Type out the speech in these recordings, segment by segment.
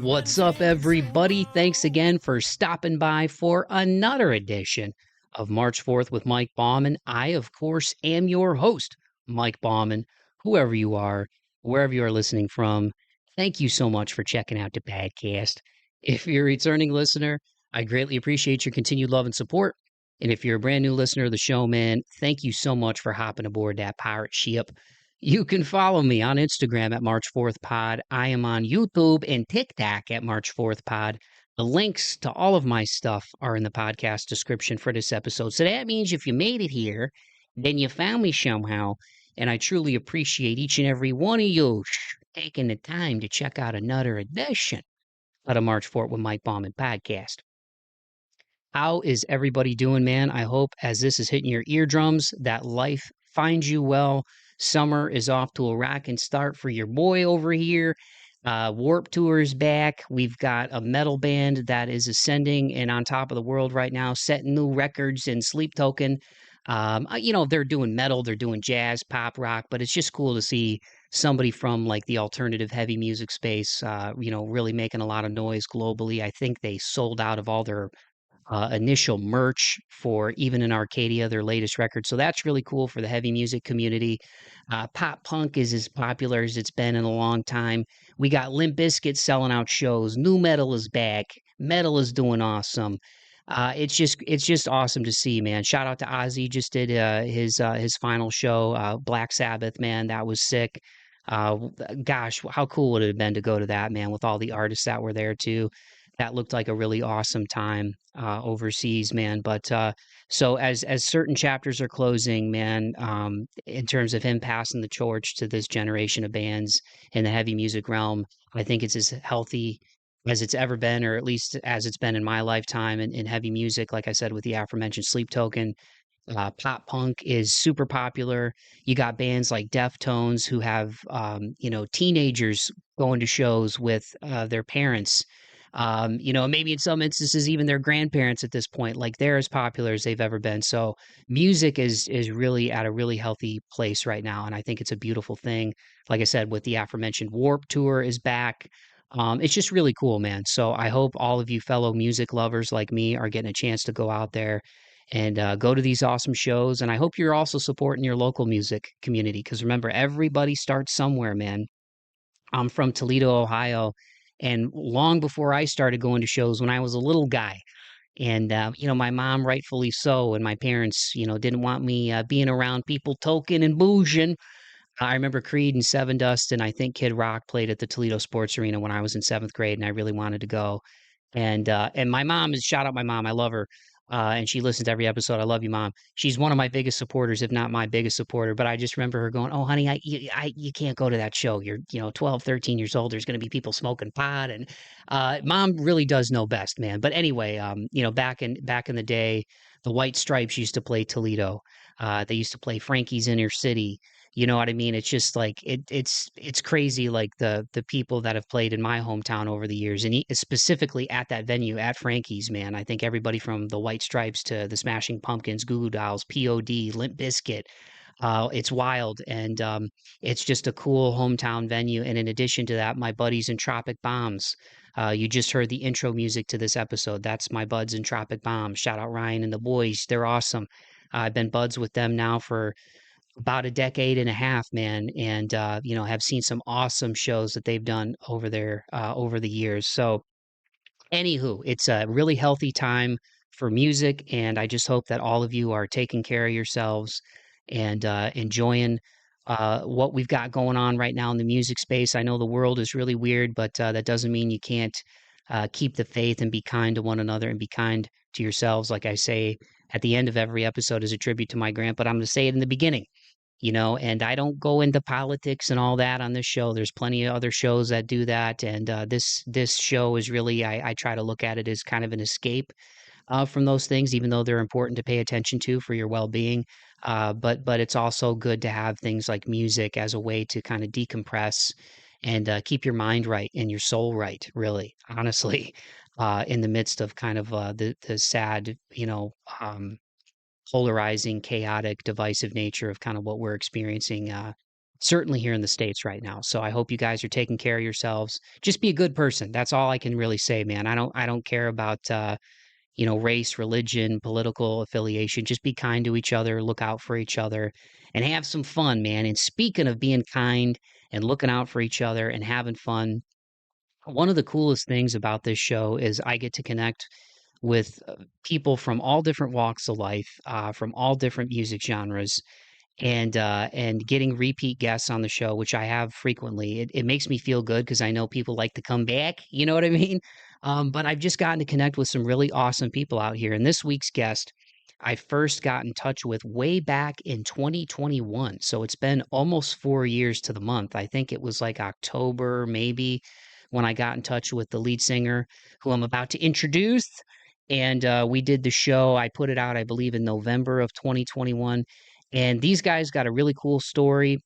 What's up, everybody? Thanks again for stopping by for another edition of March 4th with Mike Bauman. I, of course, am your host, Mike Bauman. Whoever you are, wherever you are listening from, thank you so much for checking out the podcast. If you're a returning listener, I greatly appreciate your continued love and support. And if you're a brand new listener of the show, man, thank you so much for hopping aboard that pirate ship. You can follow me on Instagram at March 4th Pod. I am on YouTube and TikTok at March 4th Pod. The links to all of my stuff are in the podcast description for this episode. So that means if you made it here, then you found me somehow. And I truly appreciate each and every one of you taking the time to check out another edition of the March 4th with Mike Bauman podcast. How is everybody doing, man? I hope as this is hitting your eardrums that life finds you well. Summer is off to a rocking start for your boy over here. Warp Tour is back. We've got a metal band that is ascending and on top of the world right now, setting new records in Sleep Token. They're doing metal, they're doing jazz, pop, rock, but it's just cool to see somebody from like the alternative heavy music space, really making a lot of noise globally. I think they sold out of all their initial merch for Even in Arcadia, their latest record. So that's really cool for the heavy music community. Pop punk is as popular as it's been in a long time. We got Limp Bizkit selling out shows. New metal is back. Metal is doing awesome. It's just awesome to see, man. Shout out to Ozzy, just did his final show. Black Sabbath, man, that was sick. Gosh, how cool would it have been to go to that, man, with all the artists that were there too. That looked like a really awesome time overseas, man. But so as certain chapters are closing, man, in terms of him passing the torch to this generation of bands in the heavy music realm, I think it's as healthy as it's ever been, or at least as it's been in my lifetime in heavy music. Like I said, with the aforementioned Sleep Token, pop punk is super popular. You got bands like Deftones who have, teenagers going to shows with their parents. Maybe in some instances, even their grandparents at this point, like they're as popular as they've ever been. So music is really at a really healthy place right now. And I think it's a beautiful thing. Like I said, with the aforementioned Warp Tour is back. It's just really cool, man. So I hope all of you fellow music lovers like me are getting a chance to go out there and go to these awesome shows. And I hope you're also supporting your local music community because remember, everybody starts somewhere, man. I'm from Toledo, Ohio, and long before I started going to shows when I was a little guy. And my mom, rightfully so, and my parents, didn't want me being around people toking and boozing. I remember Creed and Seven Dust, and I think Kid Rock played at the Toledo Sports Arena when I was in seventh grade, and I really wanted to go. And my mom is shout out my mom. I love her. And she listens to every episode. I love you, mom. She's one of my biggest supporters, if not my biggest supporter. But I just remember her going, "Oh, honey, you can't go to that show. You're, 12, 13 years old. There's going to be people smoking pot." And mom really does know best, man. But anyway, back in the day, the White Stripes used to play Toledo. They used to play Frankie's Inner City. You know what I mean? It's just like it's crazy, like the people that have played in my hometown over the years, and specifically at that venue at Frankie's, man. I think everybody from the White Stripes to the Smashing Pumpkins, Goo Goo Dolls, POD, Limp Bizkit. It's wild, and it's just a cool hometown venue. And in addition to that, my buddies in Tropic Bombs. You just heard the intro music to this episode. That's my buds in Tropic Bombs. Shout out Ryan and the boys. They're awesome. I've been buds with them now for about a decade and a half, man, and have seen some awesome shows that they've done over there over the years. So, anywho, it's a really healthy time for music, and I just hope that all of you are taking care of yourselves and enjoying what we've got going on right now in the music space. I know the world is really weird, but that doesn't mean you can't keep the faith and be kind to one another and be kind to yourselves. Like I say at the end of every episode as a tribute to my grandpa, but I'm going to say it in the beginning. And I don't go into politics and all that on this show. There's plenty of other shows that do that, and this show is really I try to look at it as kind of an escape from those things, even though they're important to pay attention to for your well-being. But it's also good to have things like music as a way to kind of decompress and keep your mind right and your soul right. Really, honestly, in the midst of kind of the sad, polarizing, chaotic, divisive nature of kind of what we're experiencing certainly here in the States right now. So I hope you guys are taking care of yourselves. Just be a good person. That's all I can really say, man. I don't care about race, religion, political affiliation. Just be kind to each other, look out for each other, and have some fun, man. And speaking of being kind and looking out for each other and having fun, one of the coolest things about this show is I get to connect with people from all different walks of life, from all different music genres, and getting repeat guests on the show, which I have frequently. It makes me feel good because I know people like to come back. You know what I mean? But I've just gotten to connect with some really awesome people out here. And this week's guest, I first got in touch with way back in 2021. So it's been almost 4 years to the month. I think it was like October, maybe, when I got in touch with the lead singer who I'm about to introduce. And we did the show. I put it out, I believe, in November of 2021. And these guys got a really cool story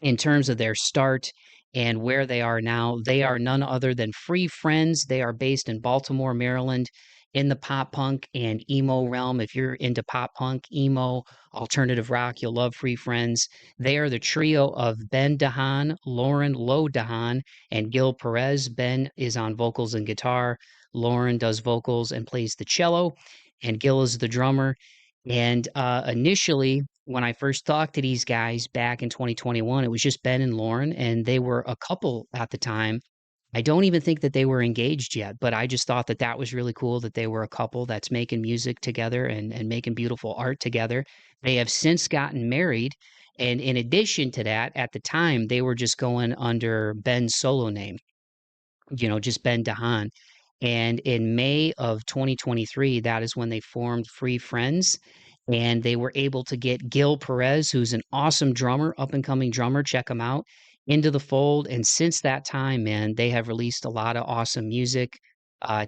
in terms of their start and where they are now. They are none other than Free Friends. They are based in Baltimore, Maryland, in the pop punk and emo realm. If you're into pop punk, emo, alternative rock, you'll love Free Friends. They are the trio of Ben DeHan, Lauren Lowe DeHan, and Gil Perez. Ben is on vocals and guitar. Lauren does vocals and plays the cello, and Gil is the drummer. And initially, when I first talked to these guys back in 2021, it was just Ben and Lauren, and they were a couple at the time. I don't even think that they were engaged yet, but I just thought that that was really cool that they were a couple that's making music together and making beautiful art together. They have since gotten married. And in addition to that, at the time, they were just going under Ben's solo name, just Ben DeHan. And in May of 2023, that is when they formed Free Friends. And they were able to get Gil Perez, who's an awesome drummer, up and coming drummer. Check him out, into the fold. And since that time, man, they have released a lot of awesome music.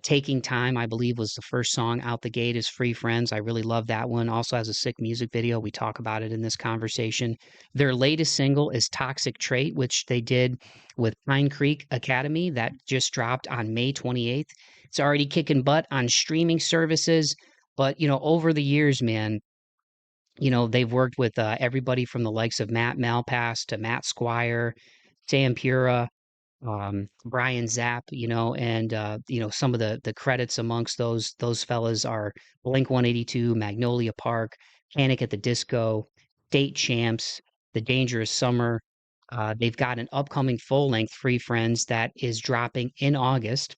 Taking Time, I believe, was the first song out the gate is Free Friends. I really love that one. Also has a sick music video. We talk about it in this conversation. Their latest single is Toxic Trait, which they did with Pine Creek Academy. That just dropped on May 28th. It's already kicking butt on streaming services. But, over the years, man, they've worked with everybody from the likes of Matt Malpass to Matt Squire, Sam Pura, Bryan Czap, and some of the credits amongst those fellas are Blink 182, Magnolia Park, Panic at the Disco, State Champs, The Dangerous Summer. They've got an upcoming full-length Free Friends that is dropping in August.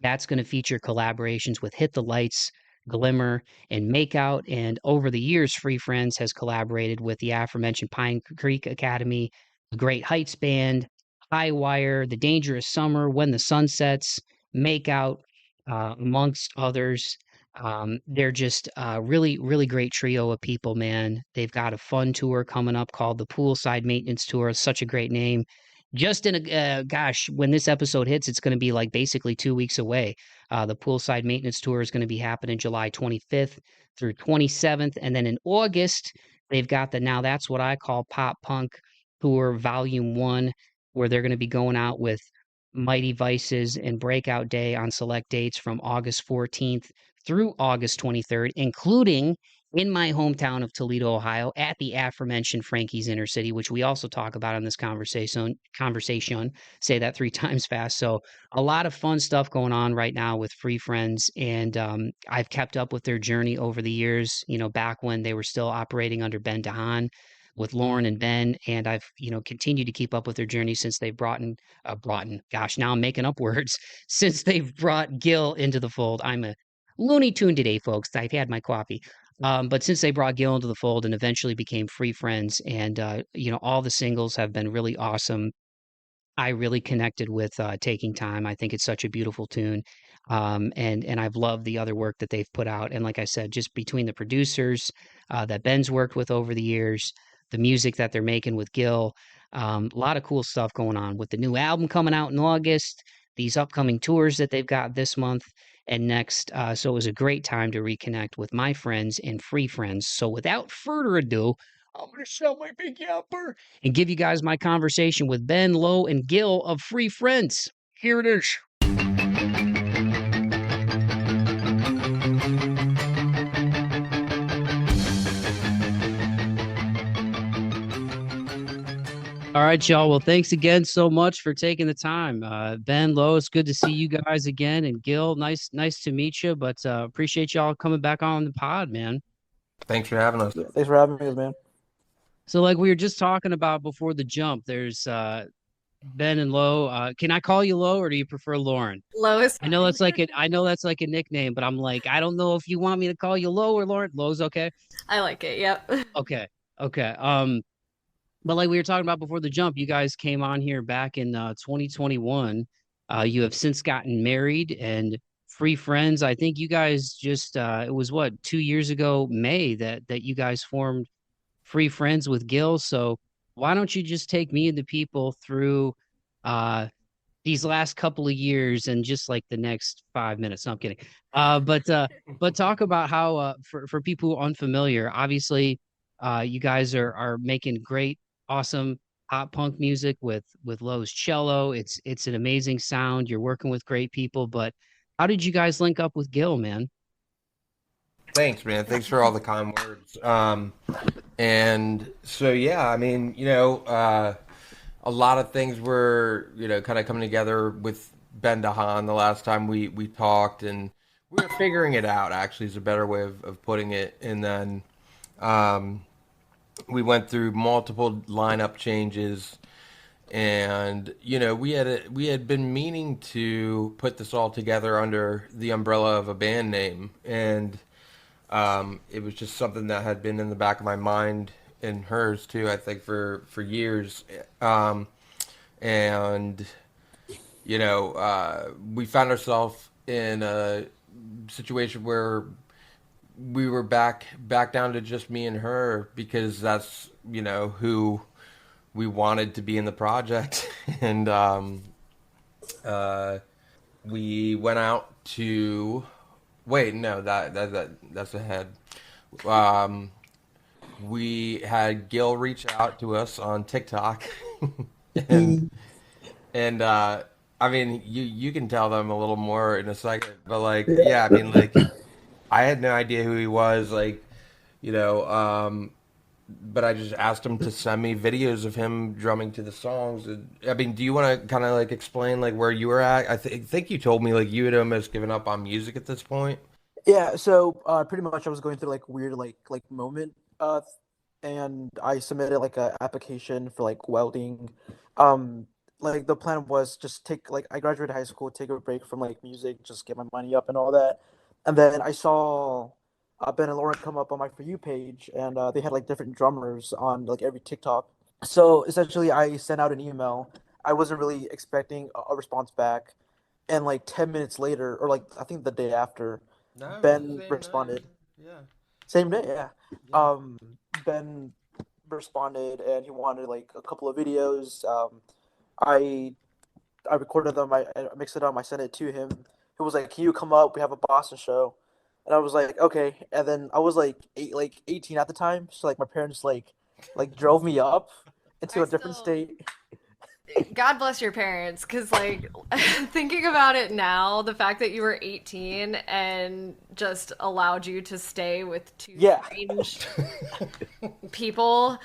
That's going to feature collaborations with Hit the Lights, Glimmer, and Makeout. And over the years, Free Friends has collaborated with the aforementioned Pine Creek Academy, the Great Heights Band, High Wire, The Dangerous Summer, When the Sun Sets, Makeout, amongst others. They're just a really, really great trio of people, man. They've got a fun tour coming up called the Poolside Maintenance Tour. Such a great name. Just in when this episode hits, it's going to be like basically 2 weeks away. The Poolside Maintenance Tour is going to be happening July 25th through 27th. And then in August, they've got the Now That's What I Call Pop Punk Tour Volume 1, where they're going to be going out with Mighty Vices and Breakout Day on select dates from August 14th through August 23rd, including in my hometown of Toledo, Ohio, at the aforementioned Frankie's Inner City, which we also talk about in this conversation. Say that 3 times fast. So a lot of fun stuff going on right now with Free Friends. And I've kept up with their journey over the years, back when they were still operating under Ben DeHan with Lauren and Ben. And I've, continued to keep up with their journey since they've gosh, now I'm making up words, since they've brought Gil into the fold. I'm a Looney Tune today, folks. I've had my coffee. But since they brought Gil into the fold and eventually became Free Friends, and all the singles have been really awesome. I really connected with Taking Time. I think it's such a beautiful tune, and I've loved the other work that they've put out. And like I said, just between the producers that Ben's worked with over the years, the music that they're making with Gil, a lot of cool stuff going on with the new album coming out in August. These upcoming tours that they've got this month and next. So it was a great time to reconnect with my friends and Free Friends. So without further ado, I'm going to sell my big yapper and give you guys my conversation with Ben, Lowe, and Gil of Free Friends. Here it is. All right, y'all. Well, thanks again so much for taking the time. Ben, Lois, good to see you guys again. And Gil, nice to meet you. But appreciate y'all coming back on the pod, man. Thanks for having us. Yeah, thanks for having me, man. So, like we were just talking about before the jump, there's Ben and Lo. Can I call you Lo, or do you prefer Lauren? Low is fine. I know that's like a nickname, but I'm like, I don't know if you want me to call you Lo or Lauren. Lo's okay. I like it. Yep. Okay. Okay. But like we were talking about before the jump, you guys came on here back in 2021. You have since gotten married and free friends. I think you guys just it was what 2 years ago, May, that you guys formed free friends with Gil. So why don't you just take me and the people through uh these last couple of years and just like the next 5 minutes. No, I'm kidding. But talk about how for people who are unfamiliar, obviously, you guys are making great, awesome pop punk music with Lowe's cello. It's an amazing sound. You're working with great people, but how did you guys link up with Gil, man? Thanks, man. Thanks for all the kind words. And so, yeah, I mean, a lot of things were, kind of coming together with Ben DeHan the last time we talked, and we were figuring it out, actually, is a better way of putting it. And then um, we went through multiple lineup changes, and, we had been meaning to put this all together under the umbrella of a band name. And it was just something that had been in the back of my mind and hers too, I think, for years. And we found ourselves in a situation where we were back down to just me and her because that's who we wanted to be in the project. And uh, we went out to wait, no, that's ahead. Um, we had Gil reach out to us on TikTok, and and I mean, you can tell them a little more in a second, but like, Yeah. yeah, I mean, like, I had no idea who he was, like, you know, um, but I just asked him to send me videos of him drumming to the songs. And, I mean, do you want to kind of like explain like where you were at? I think you told me like you had almost given up on music at this point. Yeah, so pretty much I was going through like weird like moment and I submitted like a application for like welding. Um like the plan was just take like I graduated high school, take a break from like music, just get my money up and all that. And then I saw Ben and Lauren come up on my For You page and they had like different drummers on like every TikTok. So essentially I sent out an email. I wasn't really expecting a response back. And like 10 minutes later, or like I think the day after, No, it was the Ben same night. responded. Yeah, Same day, yeah. yeah. Ben responded and he wanted like a couple of videos. I I recorded them. I mixed it up. I sent it to him. He was like, "Can you come up? We have a Boston show." And I was like, "Okay." And then I was like 18 at the time, so like my parents like drove me up into I a different still, state. God bless your parents, because like thinking about it now, the fact that you were 18 and just allowed you to stay with two Yeah, strange people.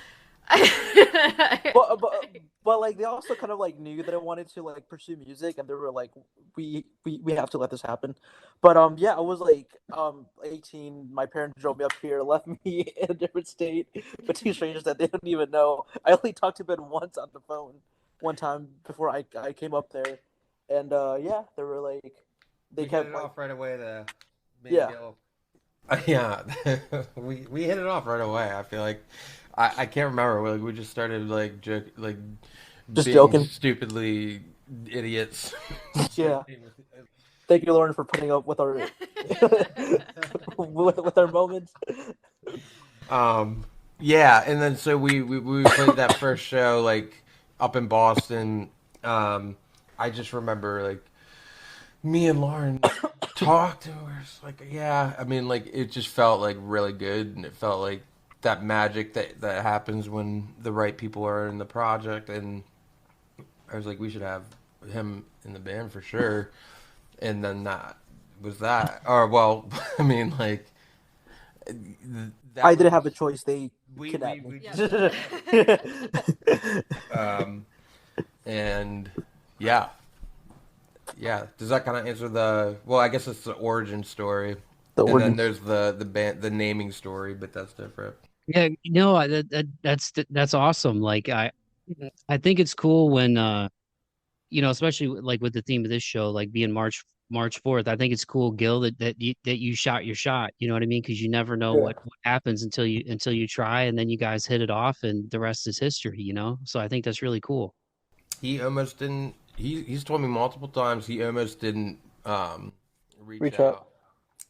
but but but like they also kind of like knew that I wanted to like pursue music, and they were like, we have to let this happen. But yeah, I was like 18. My parents drove me up here, left me in a different state with two strangers that they don't even know. I only talked to Ben once on the phone, one time before I came up there, and yeah, they were like they We hit kept it like off right away. The me and yeah, Gil. Yeah, we hit it off right away. I feel like I can't remember. We just started like just being joking. stupidly idiots. Yeah, thank you, Lauren, for putting up with our with our moments. Um, yeah, and then so we played that first show like up in Boston. I just remember like me and Lauren talked and we were just like, yeah, I mean, like it just felt like really good, and it felt like that magic that happens when the right people are in the project. And I was like, we should have him in the band for sure. And then that was that. Or well, I mean, like that I didn't was have a choice. They we kidnapped we me. Yeah. and yeah. Yeah. Does that kind of answer the? Well, I guess it's the origin story, The and then origin. there's the band, the naming story, but that's different. Yeah, no, that's awesome. Like I think it's cool when especially like with the theme of this show, like being March 4th. I think it's cool, Gil, that you shot your shot. You know what I mean? Because you never know Yeah. what happens until you try, and then you guys hit it off, and the rest is history. So I think that's really cool. He almost didn't. He's told me multiple times he almost didn't reach Reach out. out.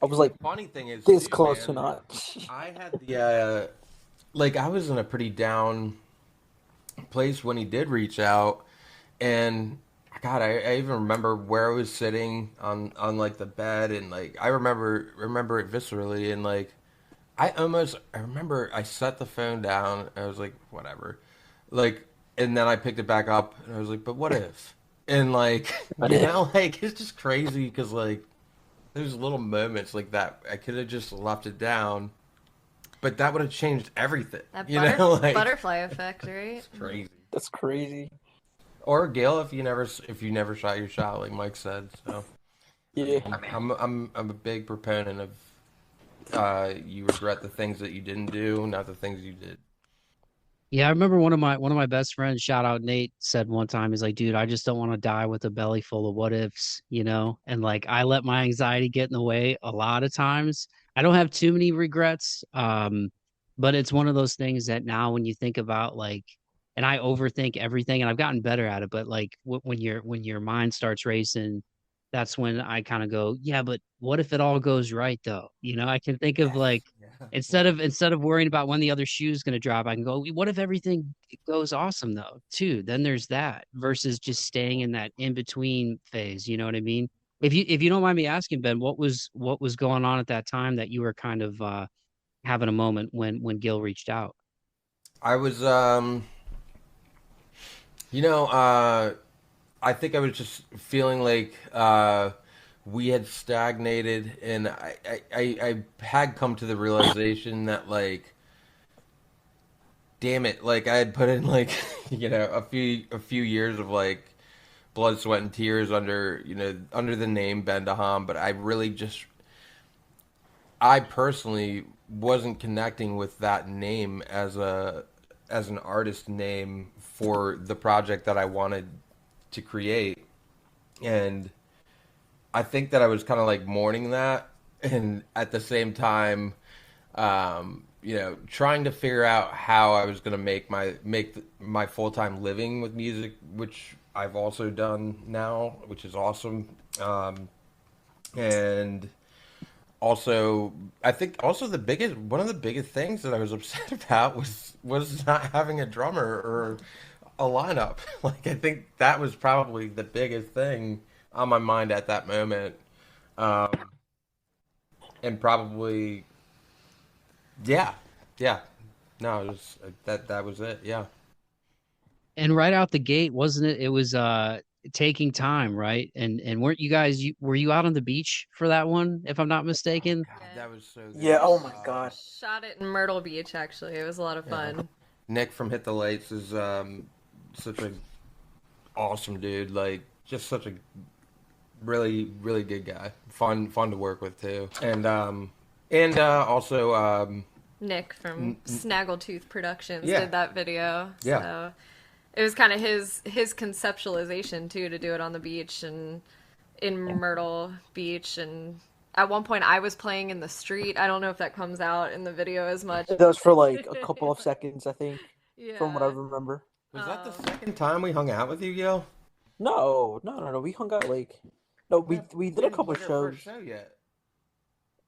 I was And the like funny thing is, this too, close to man, not. I had the like I was in a pretty down place when he did reach out, and God, I even remember where I was sitting on like the bed, and like I remember it viscerally, and like I remember I set the phone down. And I was like, whatever, like, and then I picked it back up, and I was like, but what if? And like, What if? like it's just crazy because like there's little moments like that. I could have just left it down, but that would have changed everything. That Like butterfly effect, right? it's crazy. That's crazy. Or Gail, if you never shot your shot, like Mike said. So Yeah. I'm a big proponent of you regret the things that you didn't do, not the things you did. Yeah, I remember one of my best friends, shout out Nate, said one time, he's like, dude, I just don't want to die with a belly full of what ifs. And like I let my anxiety get in the way a lot of times. I don't have too many regrets. But it's one of those things that now when you think about like, and I overthink everything, and I've gotten better at it, but like when your mind starts racing, that's when I kind of go, yeah, but what if it all goes right though? I can think of Yes. like Yeah. instead of worrying about when the other shoe's going to drop, I can go, what if everything goes awesome though, too? Then there's that versus just staying in that in between phase. You know what I mean? If you don't mind me asking, Ben, what was going on at that time that you were kind of having a moment when Gil reached out? I was you know, I think I was just feeling like we had stagnated, and I had come to the realization that like damn it, like I had put in like a few years of like blood, sweat, and tears under the name Ben DeHan, but I personally wasn't connecting with that name as an artist name for the project that I wanted to create, and I think that I was kind of like mourning that, and at the same time, trying to figure out how I was going to make my full time living with music, which I've also done now, which is awesome. And also, I think also the biggest one of the biggest things that I was upset about was not having a drummer or a lineup. Like I think that was probably the biggest thing on my mind at that moment. Um, and probably yeah, yeah. No, it was that was it. Yeah. And right out the gate, wasn't it? It was taking time, right? And weren't you guys? Were you out on the beach for that one, if I'm not Oh mistaken? God, Yeah. that was so Yeah. good. Oh my God. Shot it in Myrtle Beach, actually. It was a lot of Yeah. fun. Nick from Hit the Lights is such a awesome dude. Like just such a really really good guy. Fun to work with too. And also Nick from Snaggletooth Productions yeah, did that video. yeah. So it was kind of his conceptualization too, to do it on the beach and in Myrtle Beach. And at one point I was playing in the street. I don't know if that comes out in the video as much. That was for like a couple of seconds, I think, from what I Yeah. remember. Was that the Um, second time we hung out with you, Gil? No. We hung out like no, We we did a didn't couple play our shows. first show yet.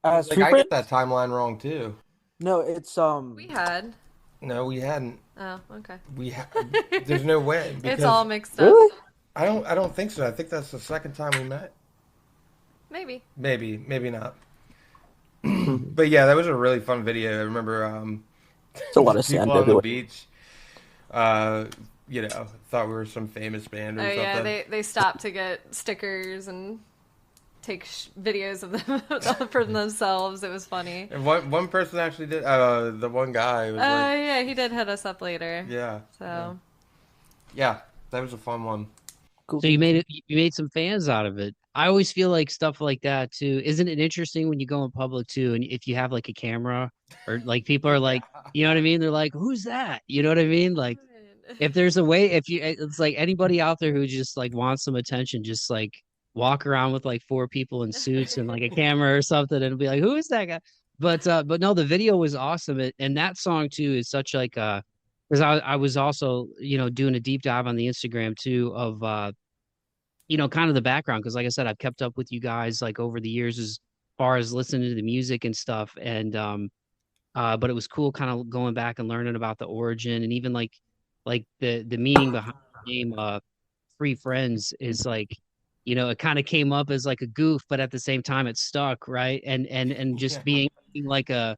As Like Street I get Friends? that timeline wrong too. No, it's we had. No, we hadn't. Oh, okay. We ha There's no way It's because all mixed up. really? I don't think so. I think that's the second time we met. Maybe. Maybe not. But yeah, that was a really fun video. I remember It's a lot of sand people on the everywhere. beach, thought we were some famous band Oh or yeah, something. they stopped to get stickers and take videos of them for themselves. It was funny. And one person actually did. The one guy was like, Yeah, he did hit us up later. yeah, So yeah, that was a fun one. Cool So you beans. made it, you made some fans out of it. I always feel like stuff like that too. Isn't it interesting when you go in public too, and if you have like a camera or like people are like, Yeah. you know what I mean? They're like, who's that? You know what I mean? Like if there's a way, if you, it's like anybody out there who just like wants some attention, just like walk around with like four people in suits and like a camera or something and be like, who is that guy? But no, the video was awesome. And that song too is such like because I was also, doing a deep dive on the Instagram too of kind of the background. Because like I said, I've kept up with you guys like over the years as far as listening to the music and stuff. And but it was cool kind of going back and learning about the origin and even like the meaning behind the name Free Friends is like, it kind of came up as like a goof, but at the same time it stuck, right? And just Yeah. being like a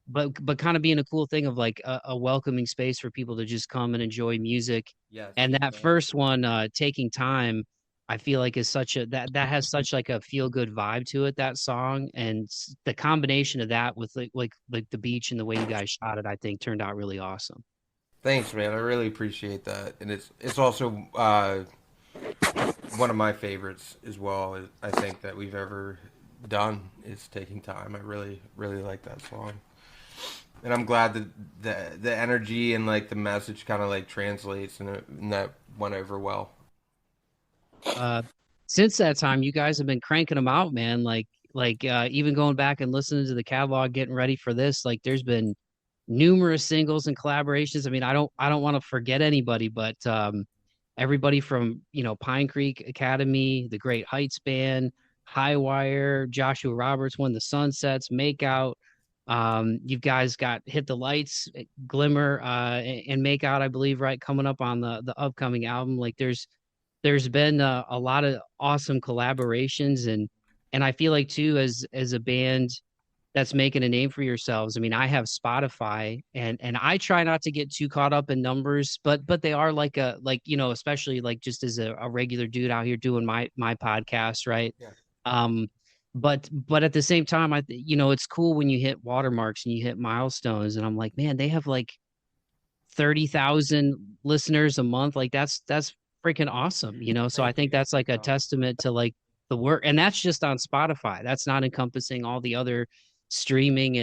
but kind of being a cool thing of like a welcoming space for people to just come and enjoy music. Yes. And that Thank first you. one, Taking Time, I feel like is such a that has such like a feel good vibe to it, that song. And the combination of that with like the beach and the way you guys shot it, I think turned out really awesome. Thanks, man. I really appreciate that, and it's also one of my favorites as well. I think that we've ever done is Taking Time. I really really like that song, and I'm glad that the energy and like the message kind of like translates, and that went over well. uh since that time you guys have been cranking them out, man. Like even going back and listening to the catalog getting ready for this, like there's been numerous singles and collaborations. I mean, I don't want to forget anybody, but everybody from Pine Creek Academy, the Great Heights Band, High Wire, Joshua Roberts, When the Sun Sets, Makeout. You guys got Hit the Lights, Glimmer, and Makeout, I believe, right, coming up on the upcoming album. Like there's been a lot of awesome collaborations, and I feel like too as a band that's making a name for yourselves. I mean, I have Spotify and I try not to get too caught up in numbers, but they are like especially like just as a regular dude out here doing my podcast, right? Yeah. Um but at the same time, it's cool when you hit watermarks and you hit milestones, and I'm like, man, they have like 30,000 listeners a month. Like that's freaking awesome. So I Thank think you. that's like a No. testament to like the work, and that's just on Spotify. That's not encompassing all the other streaming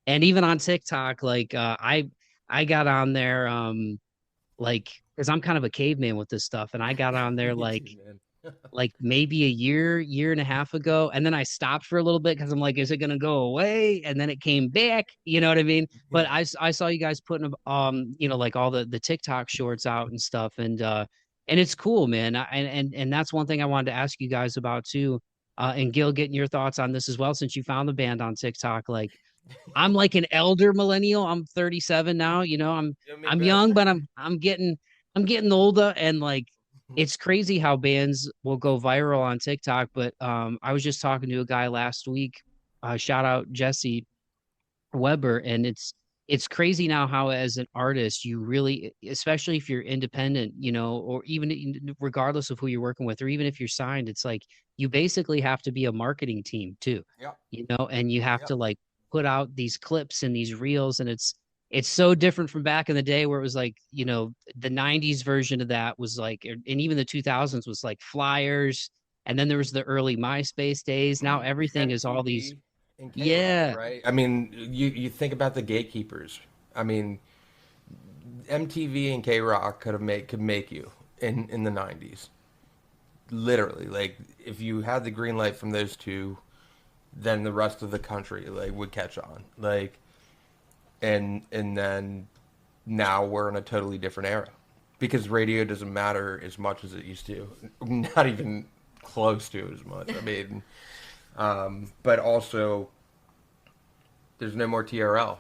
and even on TikTok. Like I got on there like because I'm kind of a caveman with this stuff, and I got on there Me like too, man. maybe a year and a half ago, and then I stopped for a little bit because I'm like, is it gonna go away? And then it came back, you know what I mean? But Yeah. I saw you guys putting like all the TikTok shorts out and stuff, and it's cool, man. And that's one thing I wanted to ask you guys about too. And Gil, getting your thoughts on this as well, since you found the band on TikTok. Like I'm like an elder millennial. I'm 37 now. You and me I'm both. young, but I'm getting older, and like it's crazy how bands will go viral on TikTok. But I was just talking to a guy last week. Shout out Jesse Weber, and it's crazy now how as an artist you really, especially if you're independent, or even regardless of who you're working with, or even if you're signed, it's like you basically have to be a marketing team too, Yep. and you have Yep. to like put out these clips and these reels, and it's so different from back in the day where it was like, the 90s version of that was like, and even the 2000s was like flyers, and then there was the early MySpace days. Now everything is all these, MTV and K-Rock, yeah. right? I mean, you think about the gatekeepers. I mean, MTV and K-Rock could make you in the 90s. Literally, like if you had the green light from those two, then the rest of the country like would catch on. Like and then now we're in a totally different era because radio doesn't matter as much as it used to. Not even close to as much. I mean, but also there's no more TRL.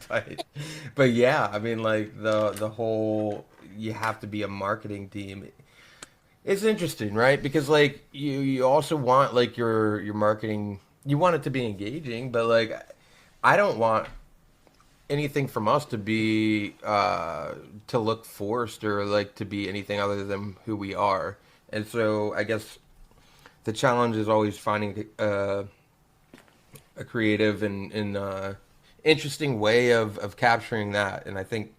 but but yeah, I mean like the whole you have to be a marketing team. It's interesting, right? Because like you also want like your marketing, you want it to be engaging, but like I don't want anything from us to be to look forced or like to be anything other than who we are. And so I guess the challenge is always finding a creative and interesting way of capturing that. And I think,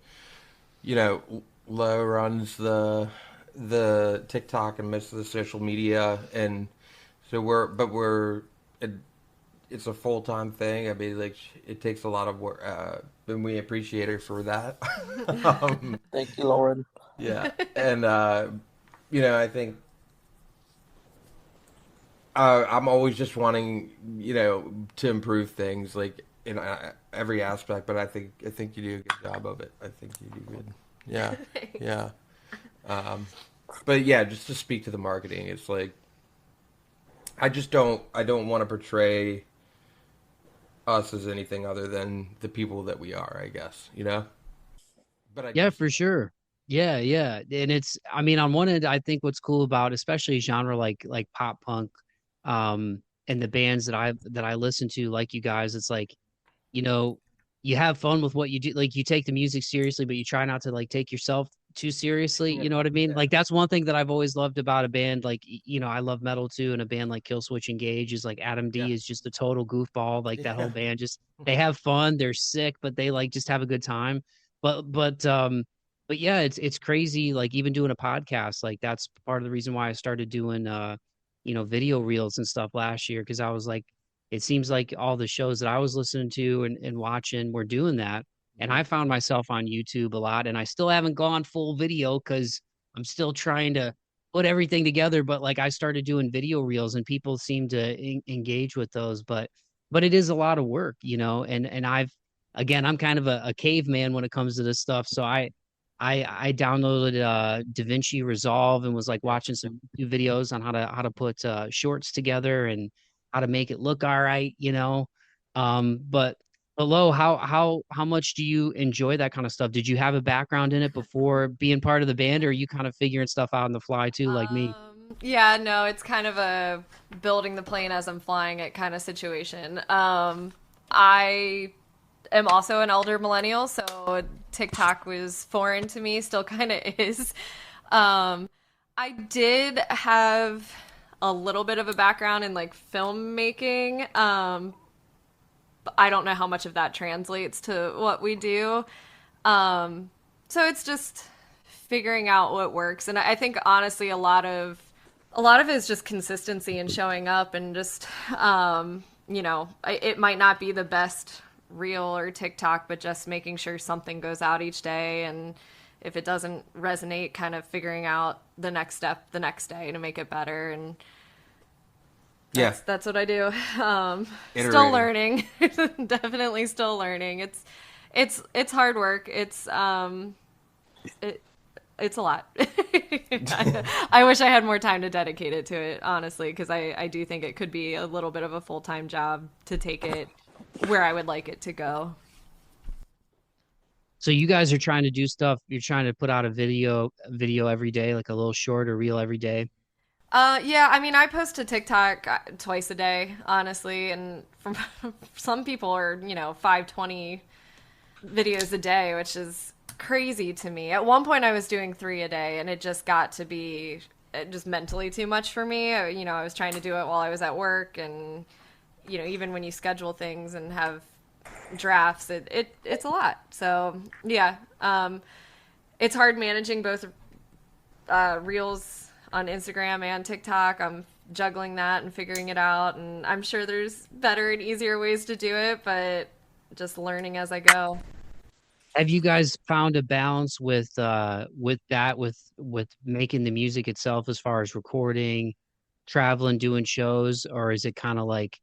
you know, Lo runs the TikTok and most of the social media, and so it, it's a full time thing. I mean, like it takes a lot of work, and we appreciate her for that. Thank you, Lauren. Yeah, and you know, I think I'm always just wanting, you know, to improve things like in every aspect. But I think you do a good job of it. I think you do good. Yeah, yeah. But yeah, just to speak to the marketing, it's like I don't want to portray us as anything other than the people that we are, I guess, you know? But I Yeah, just for sure. Yeah, yeah. And it's, I mean, on one end, I think what's cool about especially a genre like pop punk, and the bands that I listen to, like you guys, it's like, you know, you have fun with what you do. Like you take the music seriously, but you try not to like take yourself too seriously. yeah, You know what I mean? yeah, Like that's one thing that I've always loved about a band. Like, you know, I love metal too. And a band like Killswitch Engage is like Adam yeah, D is just a total goofball. Like that whole yeah, band just, they have fun. They're sick, but they like just have a good time. But yeah, it's crazy. Like even doing a podcast, like that's part of the reason why I started doing, you know, video reels and stuff last year. Cause I was like, it seems like all the shows that I was listening to and watching were doing that. And I mhm, found myself on YouTube a lot, and I still haven't gone full video because I'm still trying to put everything together. But like I started doing video reels, and people seem to engage with those. But it is a lot of work, you know. And I've again, I'm kind of a caveman when it comes to this stuff. So I downloaded DaVinci Resolve and was like yeah. watching some YouTube videos on how to put shorts together and how to make it look all right, you know. But Lo, how much do you enjoy that kind of stuff? Did you have a background in it before being part of the band, or are you kind of figuring stuff out on the fly too, like me? Yeah, no, it's kind of a building the plane as I'm flying it kind of situation. I am also an elder millennial, so TikTok was foreign to me, still kind of is. Um, I did have a little bit of a background in like filmmaking. But I don't know how much of that translates to what we do. So it's just figuring out what works, and I think honestly a lot of it is just consistency and showing up and just you know, it might not be the best reel or TikTok, but just making sure something goes out each day, and if it doesn't resonate, kind of figuring out the next step the next day to make it better. And Yeah, that's what I do. Still iterating. learning. Definitely still learning. It's hard work. It it's a lot. I wish I had more time to dedicate it to it, honestly, because I do think it could be a little bit of a full-time job to take it where I would like it to go. So you guys are trying to do stuff. You're trying to put out a video every day, like a little short or reel every day. Yeah, I mean, I post to TikTok twice a day, honestly, and from some people are, you know, 520 videos a day, which is crazy to me. At one point, I was doing three a day, and it just got to be just mentally too much for me. You know, I was trying to do it while I was at work, and you know, even when you schedule things and have drafts, it's a lot. So yeah, it's hard managing both reels on Instagram and TikTok. I'm juggling that and figuring it out, and I'm sure there's better and easier ways to do it, but just learning as I go. Have you guys found a balance with that with making the music itself as far as recording, traveling, doing shows, or is it kind of like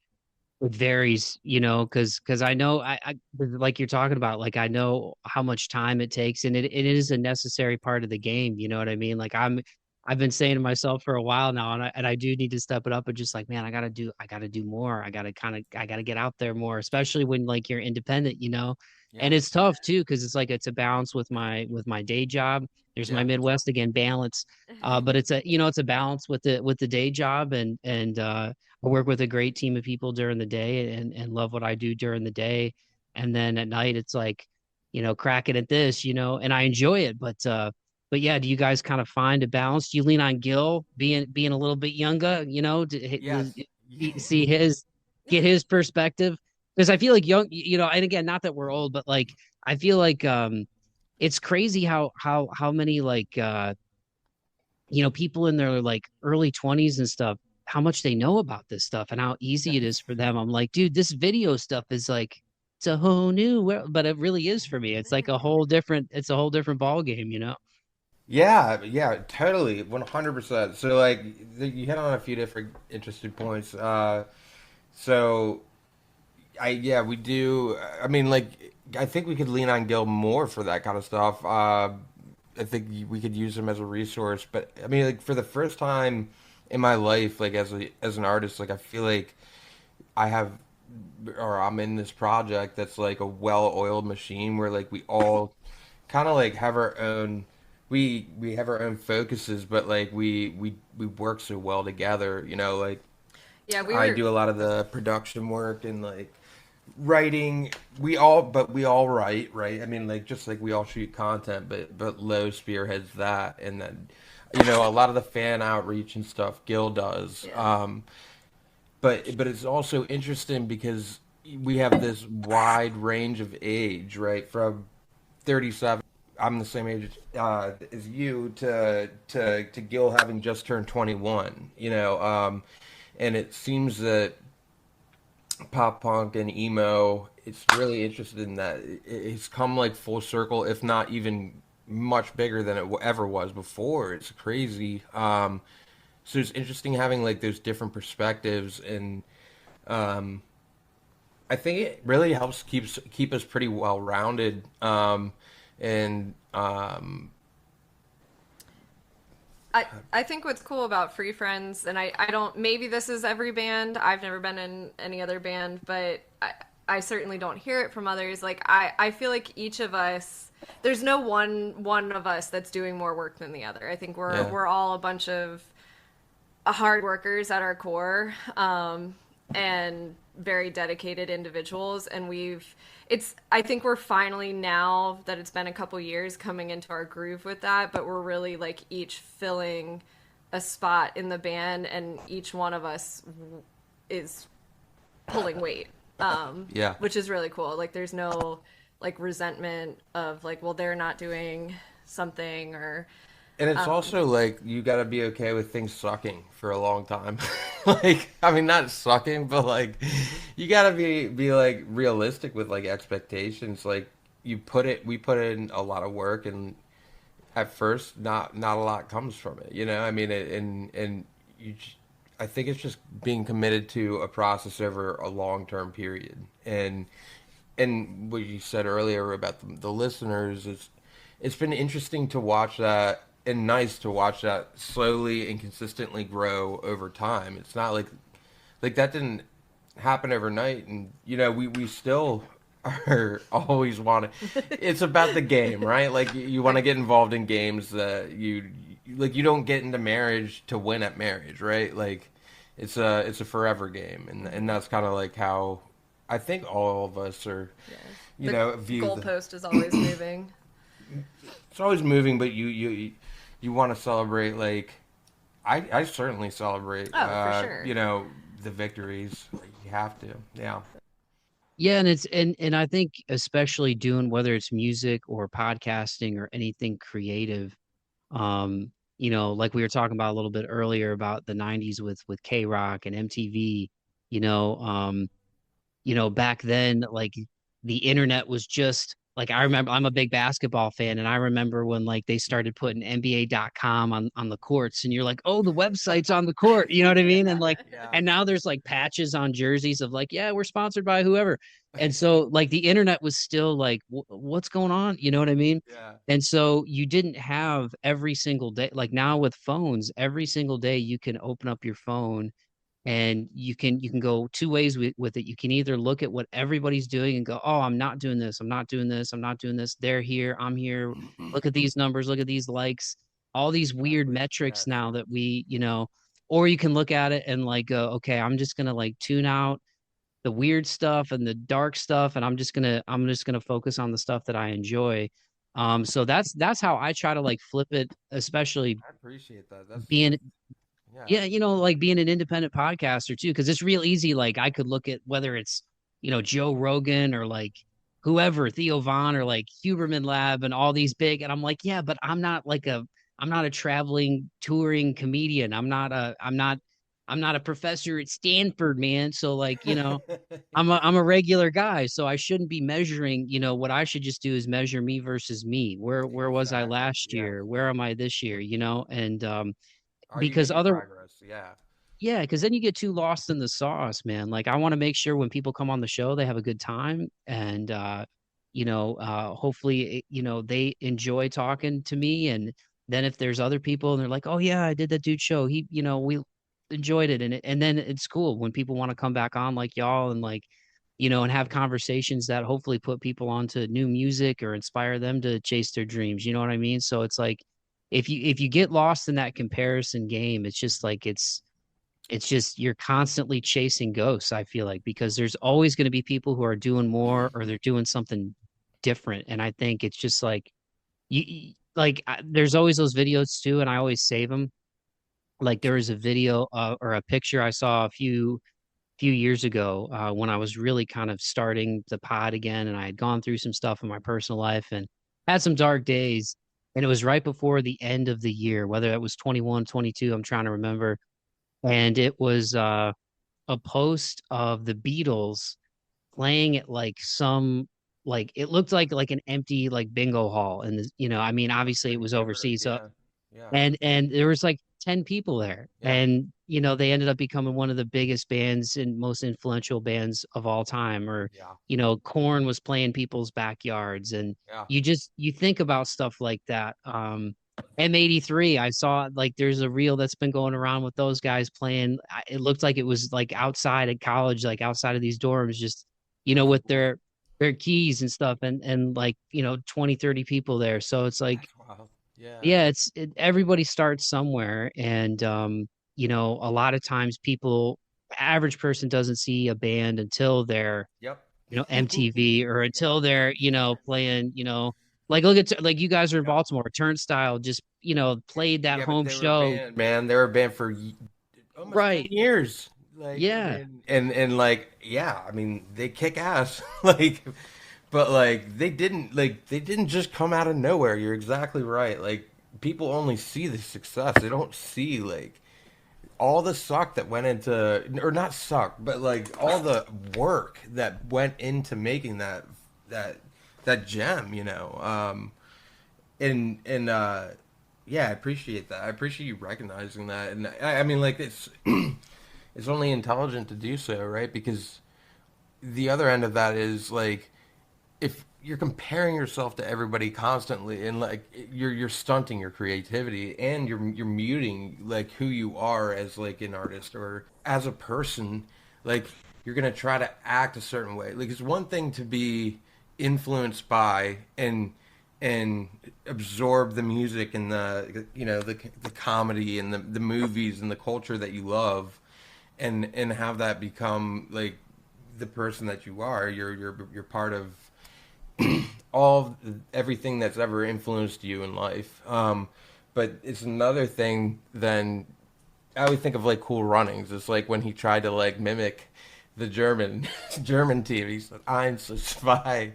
it varies, you know, because I know I like you're talking about, like I know how much time it takes, and it is a necessary part of the game. You know what I mean? Like I've been saying to myself for a while now, and I do need to step it up. And just like, man, I gotta do more. I gotta get out there more, especially when like you're independent, you know. Yeah, And it's tough too, because it's like it's a balance with my day job. There's my yeah, Midwest again, balance. But it's a, you know, it's a balance with the day job, and I work with a great team of people during the day and love what I do during the day. And then at night it's like, you know, cracking at this, you know, and I enjoy it. But but yeah, do you guys kind of find a balance? Do you lean on Gil being a little bit younger, Yes. see his get his perspective? Because I feel like young, and again, not that we're old, but like I feel like it's crazy how many like people in their like early 20s and stuff, how much they know about this stuff and how easy it is for them. I'm like, dude, this video stuff is like it's a whole new world, but it really is for me. It's like it's a whole different ball game. Yeah, yeah, totally, 100%. So like you hit on a few different interesting points. So yeah, we do. I mean, like, I think we could lean on Gil more for that kind of stuff. I think we could use him as a resource. But I mean, like, for the first time in my life, like as an artist, like I feel like I have, or I'm in this project that's like a well-oiled machine where like we all kind of like have our own. We have our own focuses, but like we work so well together. Like Yeah, we I were. do a lot of the production work and like writing. But we all write, right? I mean, like just like we all shoot content, but Low spearheads that, and then a lot of the fan outreach and stuff Gil does. Yeah. But it's also interesting because we have this wide range of age, right? From 37, I'm the same age as you, to Gil having just turned 21. And it seems that pop punk and emo, it's really interested in that. It's come like full circle, if not even much bigger than it ever was before. It's crazy. So it's interesting having like those different perspectives, and um, I think it really helps keep us pretty well rounded. And I think what's cool about Free Friends, and I don't, maybe this is every band, I've never been in any other band, but I certainly don't hear it from others. Like, I feel like each of us, there's no one of us that's doing more work than the other. I think yeah, we're all a bunch of hard workers at our core, and very dedicated individuals. And I think we're finally, now that it's been a couple years, coming into our groove with that, but we're really like each filling a spot in the band, and each one of us is pulling weight, yeah. which is really cool. Like, there's no like resentment of like, well, they're not doing something, or And it's also like you got to be okay with things sucking for a long time. Like, I mean, not sucking, but like you got to be like realistic with like expectations. Like we put in a lot of work, and at first, not a lot comes from it. I mean, and I think it's just being committed to a process over a long-term period. And what you said earlier about the listeners is it's been interesting to watch that, and nice to watch that slowly and consistently grow over time. It's not like that didn't happen overnight, and we still are always want to. It's about the game, right? Like you want to get involved in games that you don't get into marriage to win at marriage, right? Like it's a forever game, and that's kind of like how I think all of us are, yeah, you the know, view the, goalpost is always moving. it's always moving, but you want to celebrate. Like I certainly celebrate, Oh, for sure. the victories. Like, you have to, yeah. Yeah, and and I think especially doing whether it's music or podcasting or anything creative, like we were talking about a little bit earlier about the 90s with K Rock and MTV, you know, um, back then, like the internet was just like I remember I'm a big basketball fan, and I remember when like they started putting NBA.com on the courts, and you're like, oh, the website's on the court, you know what I mean? And like, Yeah. and now there's like patches on jerseys of like, yeah, we're sponsored by whoever. And so like the internet was still like, what's going on? You know what I mean? Yeah. And so you didn't have every single day, like now with phones, every single day you can open up your phone and you can go two ways with it. You can either look at what everybody's doing and go, oh, I'm not doing this, I'm not doing this, I'm not doing this, they're here, I'm here, look at these numbers, look at these likes, all these weird Exactly. metrics Yes. now that or you can look at it and like go, okay, I'm just gonna like tune out the weird stuff and the dark stuff, and I'm just gonna focus on the stuff that I enjoy. So that's how I try to like flip it, especially I appreciate that. That's being yeah. yeah, like being an independent podcaster too, because it's real easy. Like I could look at whether it's, Joe Rogan or like whoever, Theo Von or like Huberman Lab and all these big, and I'm like, yeah, but I'm not a traveling touring comedian. I'm not a professor at Stanford, man. So like, I'm a regular guy, so I shouldn't be measuring, what I should just do is measure me versus me. Where was I Exactly. last Yes. year? Where am I this year? And Are you because making other progress? Yeah. yeah, because then you get too lost in the sauce, man. Like I want to make sure when people come on the show, they have a good time and hopefully they enjoy talking to me. And then if there's other people and they're like, oh yeah, I did that dude show. We enjoyed it. And then it's cool when people want to come back on like y'all and like, and have conversations that hopefully put people onto new music or inspire them to chase their dreams. You know what I mean? So it's like if you get lost in that comparison game, it's just like it's just you're constantly chasing ghosts, I feel like, because there's always going to be people who are doing more or they're doing something different. And I think it's just like there's always those videos too, and I always save them. Like there was a video or a picture I saw a few years ago when I was really kind of starting the pod again, and I had gone through some stuff in my personal life and had some dark days. And it was right before the end of the year, whether it was 21, 22, I'm trying to remember, and it was a post of the Beatles playing at like some like it looked like an empty like bingo hall and I mean obviously it Pretty was sure. overseas, so Yeah. Yeah. and there was like 10 people there, Yeah. and they ended up becoming one of the biggest bands and most influential bands of all time. Or Yeah. Korn was playing people's backyards, and Yeah. you think about stuff like that. M83, I saw like there's a reel that's been going around with those guys playing. It looked like it was like outside at college, like outside of these dorms, just That's with cool. their keys and stuff, and like 20, 30 people there. So it's like, That's wild. Yeah. yeah, everybody starts somewhere. And a lot of times people, average person doesn't see a band until they're Yep. MTV, or Yeah. until they're playing, like look at like you guys are in Yep. Baltimore. Turnstile just played that Yeah, but home they were show. banned, man. They were banned for almost 10 Right. years. Like, Yeah. and like, yeah, I mean, they kick ass. Like, but like they didn't just come out of nowhere. You're exactly right. Like people only see the success. They don't see like all the suck that went into, or not suck, but like all the work that went into making that that gem, and yeah, I appreciate that. I appreciate you recognizing that. And I mean like it's it's only intelligent to do so, right? Because the other end of that is like if you're comparing yourself to everybody constantly, and like you're stunting your creativity, and you're muting like who you are as like an artist or as a person. Like you're gonna try to act a certain way. Like it's one thing to be influenced by and absorb the music and the comedy and the movies and the culture that you love, and have that become like the person that you are. You're part of everything that's ever influenced you in life. But it's another thing than I always think of like Cool Runnings. It's like when he tried to like mimic the German German team. He said, "I'm so spy,"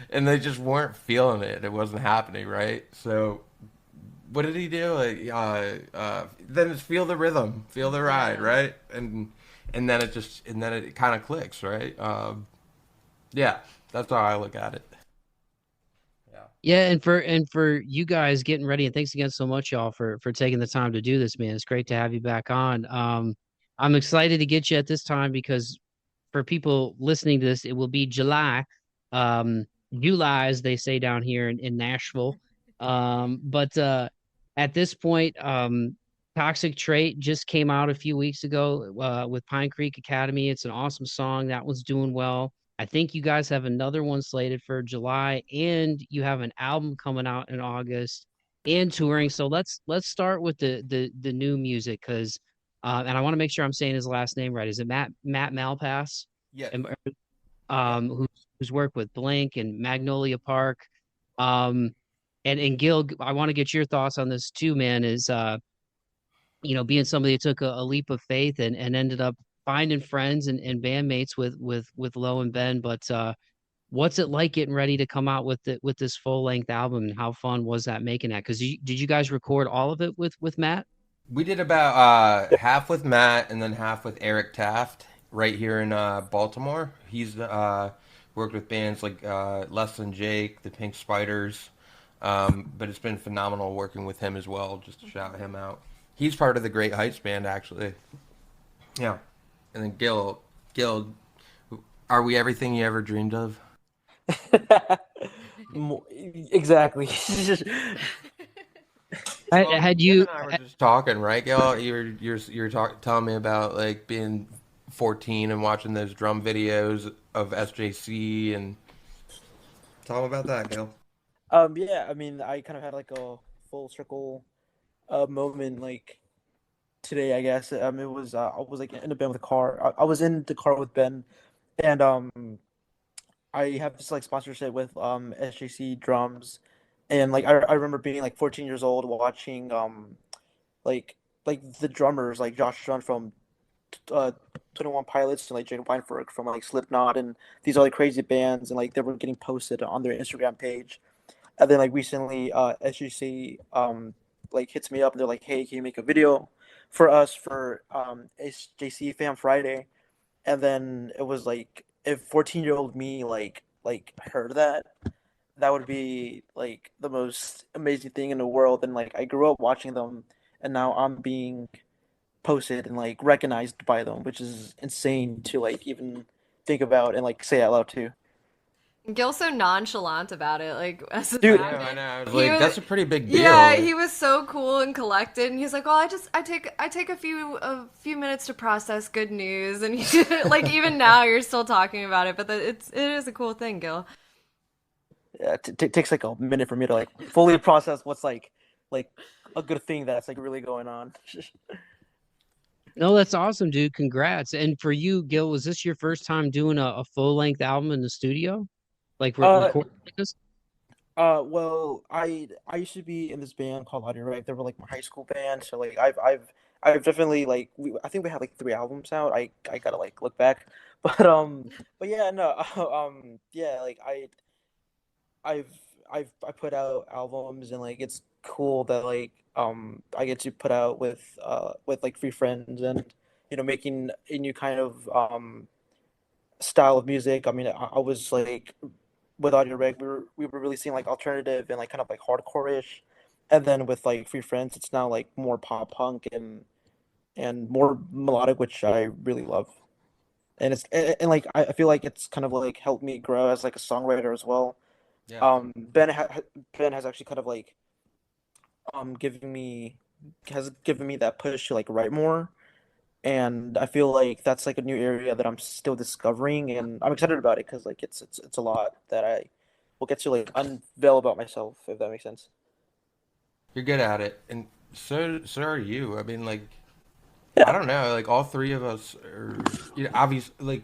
and they just weren't feeling it. It wasn't happening, right? So what did he do? Then it's feel the rhythm, feel the ride, Yeah. right? And then it kind of clicks, right? Yeah, that's how I look at it. Yeah. Yeah, and for you guys getting ready, and thanks again so much, y'all, for taking the time to do this, man. It's great to have you back on. I'm excited to get you at this time because for people listening to this, it will be July. July, as they say down here in Nashville. But at this point, Toxic Trait just came out a few weeks ago with Pine Creek Academy. It's an awesome song. That one's doing well. I think you guys have another one slated for July, and you have an album coming out in August and touring. So let's start with the new music, because and I want to make sure I'm saying his last name right. Is it Matt Malpass? Yes. And Yep. who's worked with Blink and Magnolia Park. Um, And Gil, I want to get your thoughts on this too, man. Is being somebody that took a leap of faith and ended up finding friends and bandmates with Lo and Ben. But what's it like getting ready to come out with this full length album, and how fun was that making that? Because did you guys record all of it with Matt? We did about half with Matt and then half with Eric Taft right here in Baltimore. He's worked with bands like Less Than Jake, the Pink Spiders, but it's been phenomenal working with him as well. Just to shout him out. He's part of the Great Heights band, actually. Yeah, and then Gil, are we everything you ever dreamed of? Exactly. Well, Had him you and I were just talking, right, Gil? You're telling me about like being 14 and watching those drum videos of SJC, and tell them about that, Gil. Yeah, I mean, I kind of had like a full circle moment like today, I guess. It was I was like in the band with a car. I was in the car with Ben, and I have this like sponsorship with SJC drums, and like I remember being like 14 years old watching like the drummers like Josh Drum from 21 Pilots and like Jane Weinberg from like Slipknot and these other crazy bands, and like they were getting posted on their Instagram page. And then like recently SGC like hits me up and they're like, hey, can you make a video for us for SJC Fam Friday? And then it was like, if 14-year-old me like heard that, that would be like the most amazing thing in the world. And like I grew up watching them, and now I'm being posted and like recognized by them, which is insane to like even think about and like say out loud too. Gil's so nonchalant about it, like as it's Dude, I know, I happening. know. I was He like, was, that's a pretty big deal. yeah, Like, he was so cool and collected, and he's like, "Well, I take a few minutes to process good news," and like even now you're still talking about it, but it is a cool thing, Gil. Yeah, it takes like a minute for me to like fully process what's like a good thing that's like really going on. No, that's awesome, dude. Congrats. And for you, Gil, was this your first time doing a full length album in the studio? Like uh recording this? well, I used to be in this band called Audio Right. They were like my high school band, so like I've definitely like I think we had like 3 albums out. I gotta like look back, but yeah, no, yeah, like I've I put out albums, and like it's cool that like I get to put out with like free friends, and making a new kind of style of music. I mean, I was like with Audio Reg, we were really seeing like alternative and like kind of like hardcore-ish, and then with like free friends, it's now like more pop punk and more melodic, which I really love. And like I feel like it's kind of like helped me grow as like a songwriter as well. yeah. Ben has actually kind of like given me has given me that push to like write more, and I feel like that's like a new area that I'm still discovering, and I'm excited about it because like it's a lot that I will get to like unveil about myself, if that makes sense. You're good at it, and so are you. I mean, like, I Yeah. don't know, like all three of us are, obviously, like,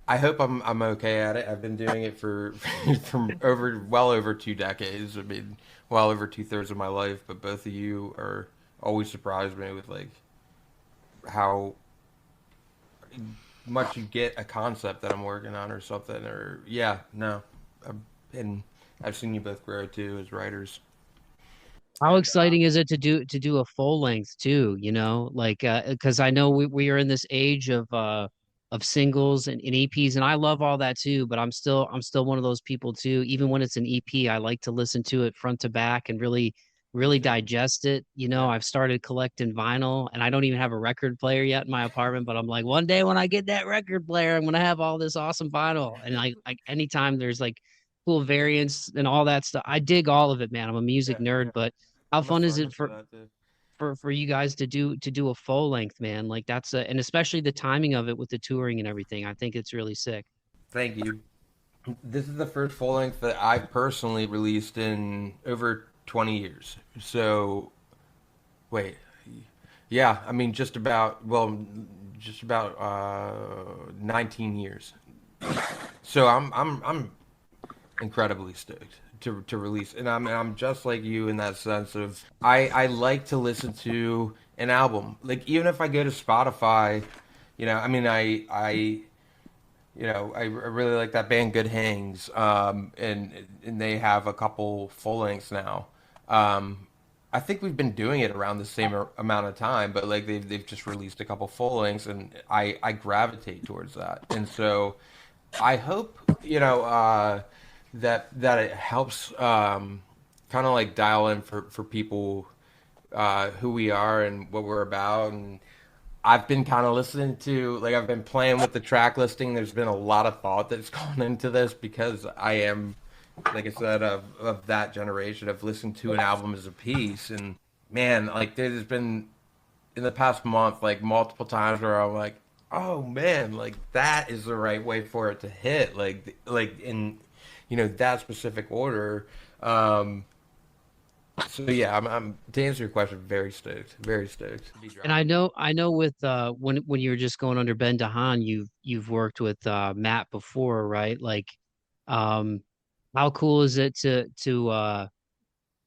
I hope I'm okay at it. I've been doing it for from well over 2 decades. I mean, well over 2/3 of my life. But both of you are always surprised me with like how much you get a concept that I'm working on or something. Or yeah, no, I've, and I've seen you both grow too as writers. How And exciting is it to do a full length too, like because I know we are in this age of singles and EPs, and I love all that too, but I'm still one of those people too. Even when it's an EP, I like to listen to it front to back and me really too. digest it. Yeah. I've started collecting vinyl, and I don't even have a record player yet in my apartment, but I'm like, one day when I get that record player, I'm gonna have all this awesome vinyl. And like anytime there's like cool variants and all that stuff, I dig all of it, man. I'm a music Yeah, nerd, yeah. but how I'm a fun is it sucker for for that too. for you guys to do a full length, man? Like that's and especially the timing of it with the touring and everything. I think it's really sick. Thank you. This is the first full length that I've personally released in over 20 years. So, wait. Yeah, I mean just about 19 years. So I'm incredibly stoked to release. And I'm just like you in that sense of I like to listen to an album. Like even if I go to Spotify, I mean I really like that band Good Hangs, and they have a couple full lengths now. I think we've been doing it around the same amount of time, but like they've just released a couple full lengths, and I gravitate towards that, and so I hope that it helps kind of like dial in for people who we are and what we're about, and I've been kind of listening to, like, I've been playing with the track listing. There's been a lot of thought that's gone into this because I am, like I said, of that generation of listening to an album as a piece. And man, like, there's been in the past month, like, multiple times where I'm like, oh man, like, that is the right way for it to hit. Like in, that specific order. So yeah, I'm to answer your question, very stoked to be And I know with when you were just going under Ben DeHan, you've worked with Matt before, right? Like, um, how cool is it to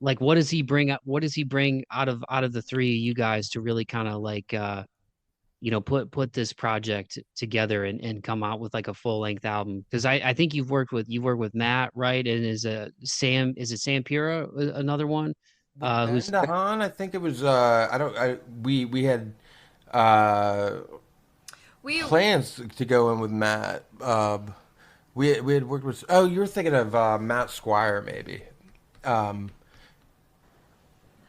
like what does he bring up? What does he bring out of the three of you guys to really kind of like put this project together and come out with like a full length album? Because I think you've worked with Matt, right? And is it Sam Pura another one? with Ben Who's DeHaan. I think it was I don't I we had uh We plans to go in with Matt. We had worked with. Oh, you were thinking of Matt Squire, maybe. Um,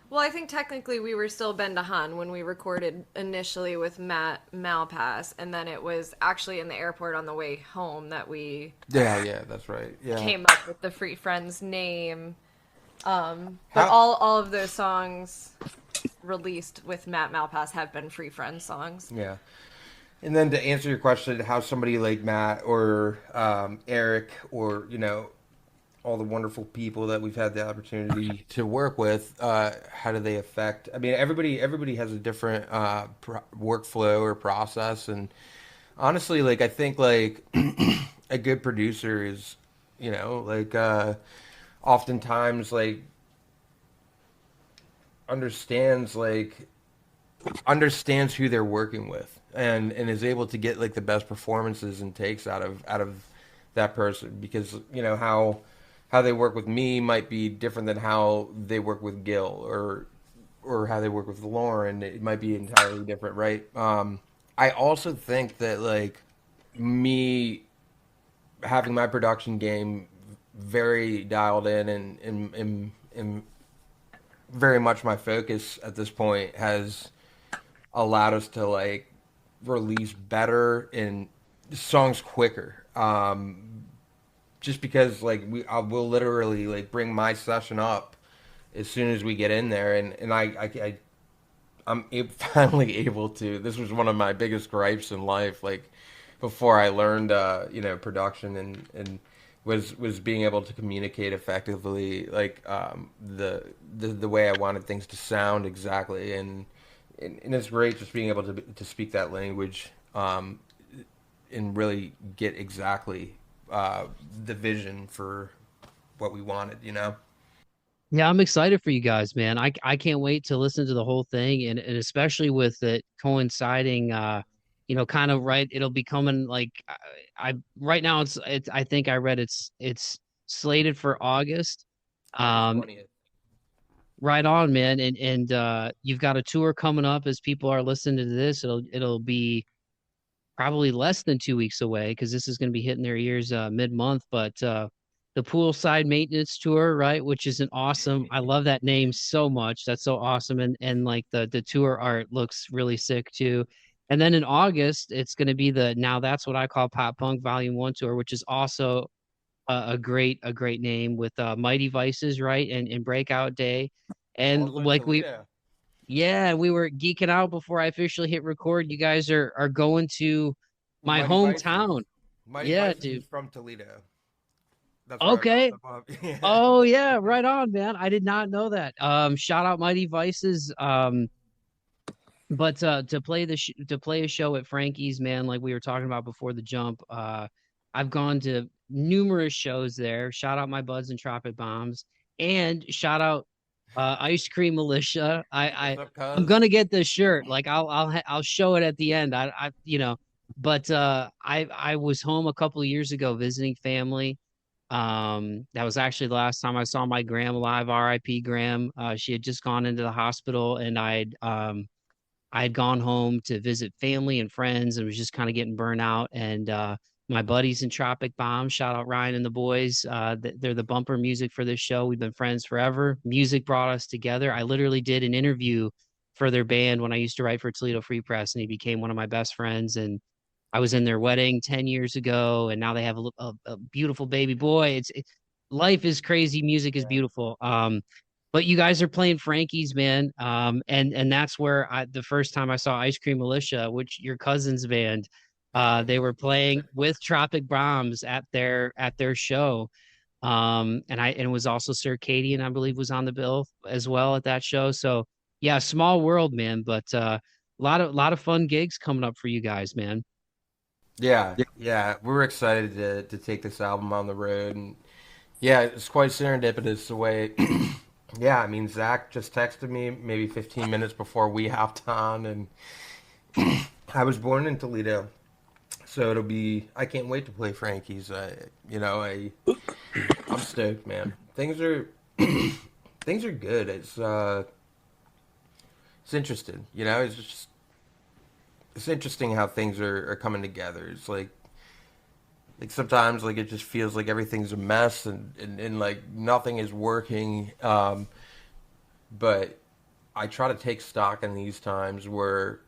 Well, I think technically we were still Ben DeHan when we recorded initially with Matt Malpass, and then it was actually in the airport on the way home that we yeah, that's right. Yeah. came up with the Free Friends name. But How, all of those songs released with Matt Malpass have been Free Friends songs. yeah. And then to answer your question, how somebody like Matt or Eric or all the wonderful people that we've had the opportunity to work with, how do they affect? I mean, everybody has a different workflow or process, and honestly, like I think like a good producer is, like oftentimes like understands like understands who they're working with and is able to get like the best performances and takes out of that person because how they work with me might be different than how they work with Gil or how they work with Lauren. It might be entirely different, right? I also think that like me having my production game very dialed in and very much my focus at this point has allowed us to like release better and songs quicker. Just because like I will literally like bring my session up as soon as we get in there, and finally able to. This was one of my biggest gripes in life, like before I learned production and was being able to communicate effectively, like the way I wanted things to sound exactly, and it's great just being able to speak that language, and really get exactly the vision for what we wanted. Yeah, I'm excited for you guys, man. I can't wait to listen to the whole thing and especially with it coinciding kind of right it'll be coming like I right now it's I think I read it's slated for August. August Um 20th. right on, man. And you've got a tour coming up as people are listening to this. It'll be probably less than 2 weeks away because this is going to be hitting their ears mid-month. But the poolside maintenance tour, right, which is an awesome. I love that name so much. That's so awesome, and like the tour art looks really sick too. And then in August, it's going to be the Now That's What I Call Pop Punk Volume One tour, which is also a great name with Mighty Vices, right, and Breakout Day. And Also in like Toledo. we were geeking out before I officially hit record. You guys are going to my Mighty Vices. hometown. Mighty Yeah, Vices dude. is from Toledo. That's where I dropped Okay. them off. Yeah. Oh yeah, right on, man. I did not know that. Shout out Mighty Vices. But to play a show at Frankie's, man, like we were talking about before the jump, I've gone to numerous shows there. Shout out my buds and Tropic Bombs, and shout out Ice Cream Militia. What's up, I'm cuz? gonna get this shirt. Like I'll show it at the end. But I was home a couple of years ago visiting family. That was actually the last time I saw my Graham alive, RIP Graham. She had just gone into the hospital, and I had gone home to visit family and friends and was just kind of getting burnt out. And my buddies in Tropic Bomb, shout out Ryan and the boys. They're the bumper music for this show. We've been friends forever. Music brought us together. I literally did an interview for their band when I used to write for Toledo Free Press, and he became one of my best friends. And I was in their wedding 10 years ago, and now they have a beautiful baby boy. Life is crazy. Music is Yeah. beautiful. But you guys are playing Frankie's, man. And that's where the first time I saw Ice Cream Militia, which your cousin's band, they were playing with Tropic Bombs at their show. And it was also Circadian, I believe, was on the bill as well at that show. So yeah, small world, man. But lot of fun gigs coming up for you guys, man. Yeah, yeah, we're excited to take this album on the road, and yeah, it's quite serendipitous the way. Yeah, I mean, Zach just texted me maybe 15 minutes before we hopped on, and I was born in Toledo, so it'll be. I can't wait to play Frankie's. I'm stoked, man. Things are things are good. It's interesting, it's interesting how things are coming together. It's like sometimes like it just feels like everything's a mess and like nothing is working. But I try to take stock in these times where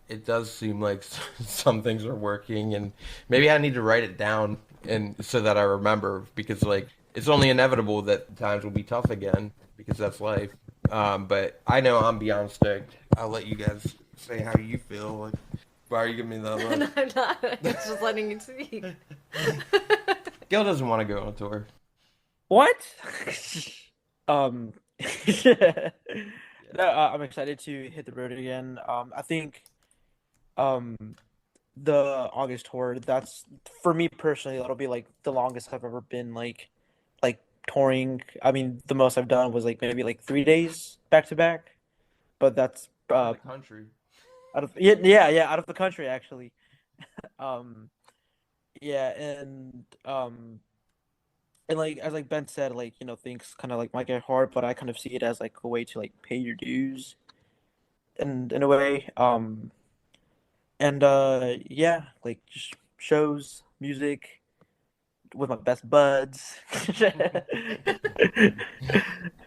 it does seem like some things are working, and maybe I need to write it down and so that I remember, because like it's only inevitable that times will be tough again, because that's life. But I know I'm beyond stoked. I'll let you guys say how you feel. Like, why are you giving me that look? No, I'm not. I was just letting you speak. Gil doesn't want to go on tour. What? Um, no, I'm excited to hit the road again. I think um the August tour, that's for me personally, that'll be like the longest I've ever been like touring. I mean, the most I've done was like maybe like 3 days back to back, but that's In the country. out of yeah, out of the country actually. Um, yeah, and like as like Ben said, like things kind of like might get hard, but I kind of see it as like a way to like pay your dues and in a way. And yeah, like just shows, music with my best buds.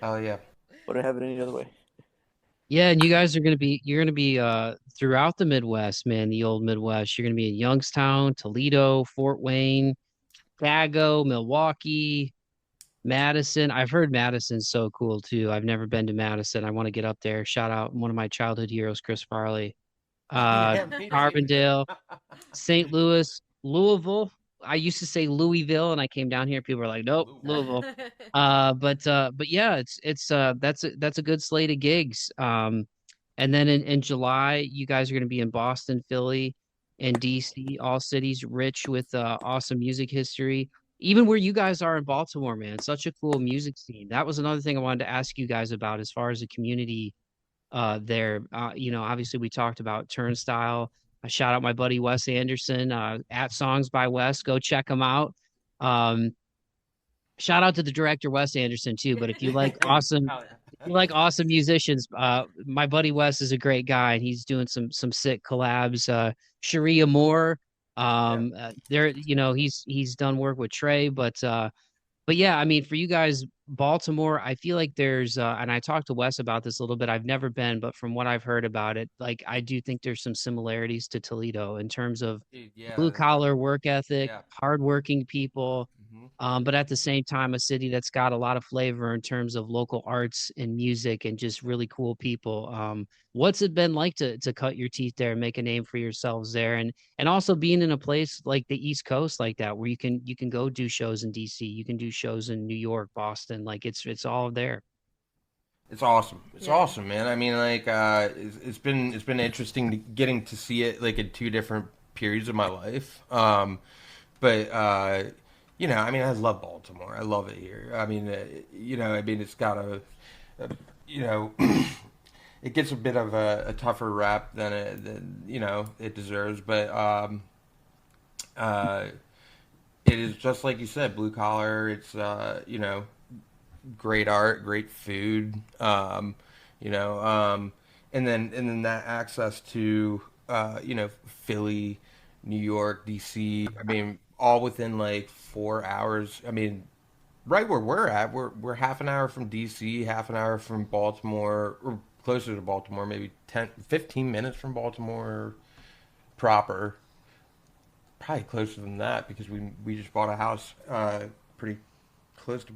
Oh yeah. Wouldn't have it any other way. Yeah, and you guys are you're gonna be throughout the Midwest, man, the old Midwest. You're gonna be in Youngstown, Toledo, Fort Wayne, Chicago, Milwaukee, Madison. I've heard Madison's so cool too. I've never been to Madison. I want to get up there. Shout out one of my childhood heroes, Chris Farley. Uh Yeah, me too. Carbondale, St. Louis, Louisville. I used to say Louisville, and I came down here. People were like, "Nope, Louisville." But yeah, that's a good slate of gigs. And then in July, you guys are going to be in Boston, Philly, and DC, all cities rich with awesome music history. Even where you guys are in Baltimore, man, such a cool music scene. That was another thing I wanted to ask you guys about as far as the community there. Obviously we talked about Turnstile. I shout out my buddy Wes Anderson, at Songs by Wes. Go check him out. Um, Shout out to the director Wes Anderson too. But if you like awesome, Hell if you like awesome musicians, my buddy Wes is a great guy, and he's doing some sick collabs. Sharia Moore, yeah. there, he's done work with Trey, but yeah, I mean, for you guys, Baltimore, I feel like there's, and I talked to Wes about this a little bit. I've never been, but from what I've heard about it, like I do think there's some similarities to Toledo in terms of Dude, yeah. blue collar work ethic, Yeah. hardworking people. Hmm. But at the same time, a city that's got a lot of flavor in terms of local arts and music and just really cool people. What's it been like to cut your teeth there and make a name for yourselves there, and also being in a place like the East Coast like that where you can go do shows in DC, you can do shows in New York, Boston, like it's all there. It's awesome. It's Yeah. awesome, man. I mean, like, it's been interesting getting to see it like in two different periods of my life. but I mean, I love Baltimore. I love it here. I mean, I mean, it's got a you know, it gets a bit of a tougher rap than it deserves, but uh, it is just like you said, blue collar. It's great art, great food, you know, and then that access to Philly, New York, DC. I mean, all within like 4 hours. I mean, right where we're at, we're half an hour from DC, half an hour from Baltimore, or closer to Baltimore, maybe 10, 15 minutes from Baltimore proper. Probably closer than that because we just bought a house pretty close to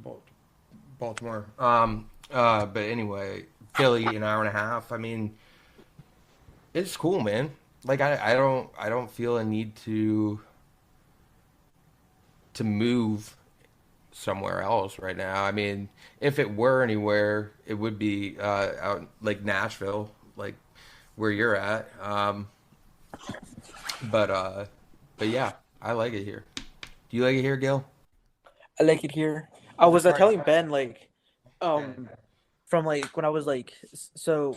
Baltimore. But anyway, Philly an hour and a half. I mean, it's cool, man. Like I don't feel a need to move somewhere else right now. I mean, if it were anywhere, it would be out like Nashville, like where you're at. But yeah, I like it here. Do you like it here, Gil? I like it here. I was All right. telling Ben like, Yeah. from like when I was like so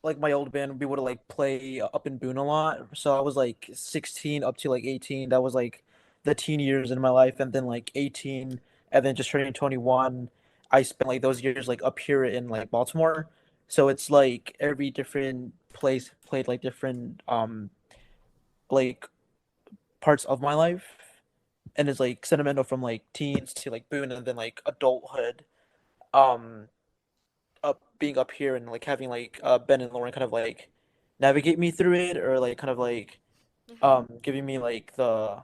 like my old band we would like play up in Boone a lot. So I was like 16 up to like 18. That was like the teen years in my life, and then like 18 and then just turning 21. I spent like those years like up here in like Baltimore. So it's like every different place played like different like parts of my life, and it's like sentimental from like teens to like Boone and then like adulthood. Um, up being up here and like having like Ben and Lauren kind of like navigate me through it, or like kind of like giving me like the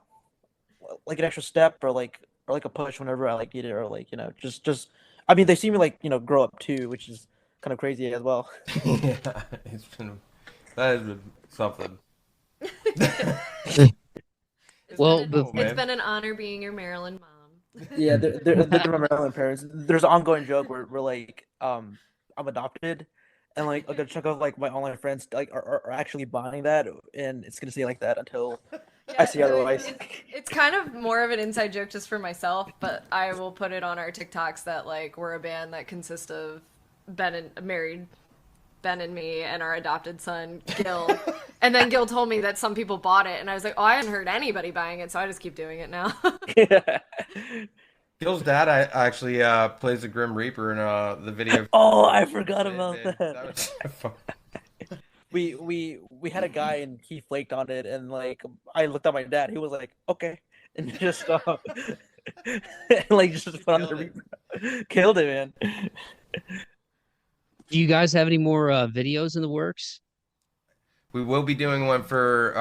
like an extra step, or like a push whenever I like need it, or like just I mean they see me like grow up too, which is kind of crazy as well. Yeah, that has been something. It's Well, cool, It's man. been an honor being your Maryland mom. Yeah, they're my Maryland parents. There's an ongoing joke where we're like, I'm adopted, and like a good chunk of like my online friends like are actually buying that, and it's gonna stay like that until I Yeah, see so otherwise. it's kind of more of an inside joke just for myself, but I will put it on our TikToks that like we're a band that consists of Ben and married Ben and me and our adopted son Gil. And then Gil told me that some people bought it, and I was like, oh, I hadn't heard anybody buying it, so I just keep doing it now. Gil's dad actually plays the Grim Reaper in the video. Oh, I forgot Man, about man, that. that was so fun. We had a guy and he flaked on it, and like I looked at my dad, he was like, okay, and just like just put on the Killed it. Reaper. Killed it, man. do you guys have any more videos in the works? We will be doing one for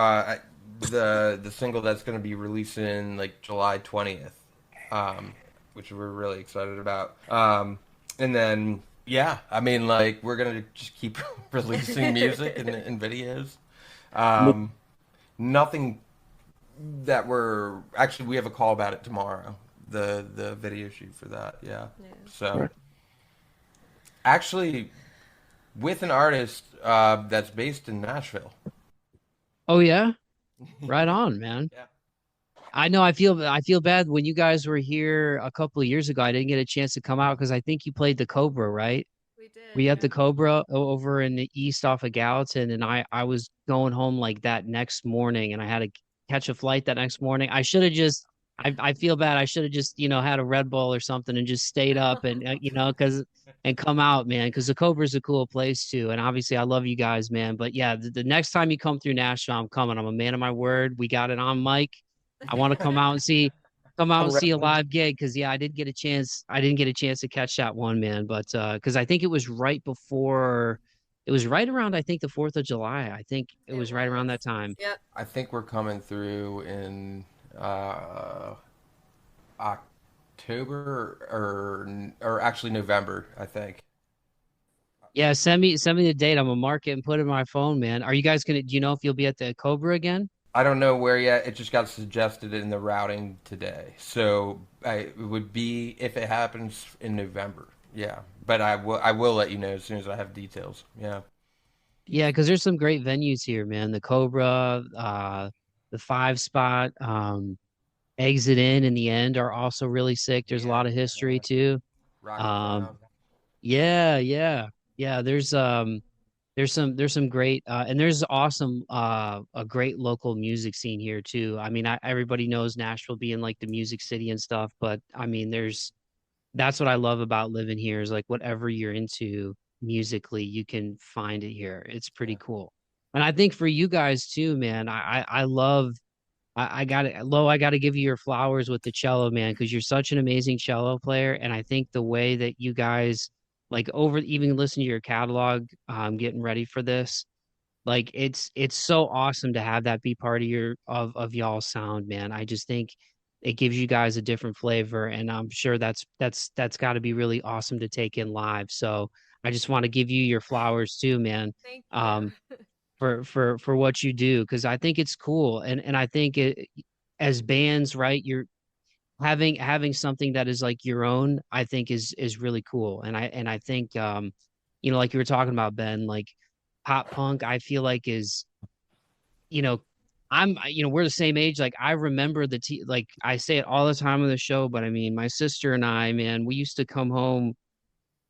the single that's going to be releasing like July 20th, which we're really excited about. And then yeah, I mean like we're gonna just keep releasing music and videos. Um, Nothing that we're actually we have a call about it tomorrow. The video shoot for that, yeah. Yeah. So actually with an artist that's based in Nashville. Oh yeah, right on, man. Yeah. I know I feel bad when you guys were here a couple of years ago. I didn't get a chance to come out because I think you played the Cobra, right? We did, We had yeah. the Cobra over in the east off of Gallatin, and I was going home like that next morning, and I had to catch a flight that next morning. I should have just I feel bad. I should have just had a Red Bull or something and just stayed up and because and come out, man, because the Cobra's a cool place too. And obviously, I love you guys, man. But yeah, the next time you come through Nashville, I'm coming. I'm a man of my word. We got it on mic. I want to come out I'm and see a ready. live gig because yeah, I did get a chance. I didn't get a chance to catch that one, man, but because I think it was right before, it was right around I think the 4th of July. I think it It was right around was. that time. Yep. I think we're coming through in uh, October or actually November, I think. Yeah, send me the date. I'm gonna mark it and put it in my phone, man. Are you guys gonna? Do you know if you'll be at the Cobra again? I don't know where yet. It just got suggested in the routing today. So it would be if it happens in November. Yeah. But I will let you know as soon as I have details. Yeah. Yeah, because there's some great venues here, man. The Cobra, the Five Spot. Exit In the End are also really sick. There's a Yeah, lot of history yeah. too. Rocket Um, Cloud. yeah, yeah, yeah. There's some great and there's awesome a great local music scene here too. I mean, everybody knows Nashville being like the music city and stuff, but I mean, that's what I love about living here is like whatever you're into musically, you can find it here. It's pretty Yeah. cool. And I think for you guys too, man, I love I got it. Lo, I got to give you your flowers with the cello, man, because you're such an amazing cello player. And I think the way that you guys like over even listen to your catalog, getting ready for this, like it's so awesome to have that be part of your of y'all's sound, man. I just think it gives you guys a different flavor, and I'm sure that's got to be really awesome to take in live. So I just want to give you your flowers too, man. Thank you. Um, for what you do because I think it's cool and I think as bands, right, you're having something that is like your own, I think is really cool. And I think you know, like you were talking about, Ben, like pop punk, I feel like is, you know, you know, we're the same age. Like I remember like I say it all the time on the show, but I mean, my sister and I, man, we used to come home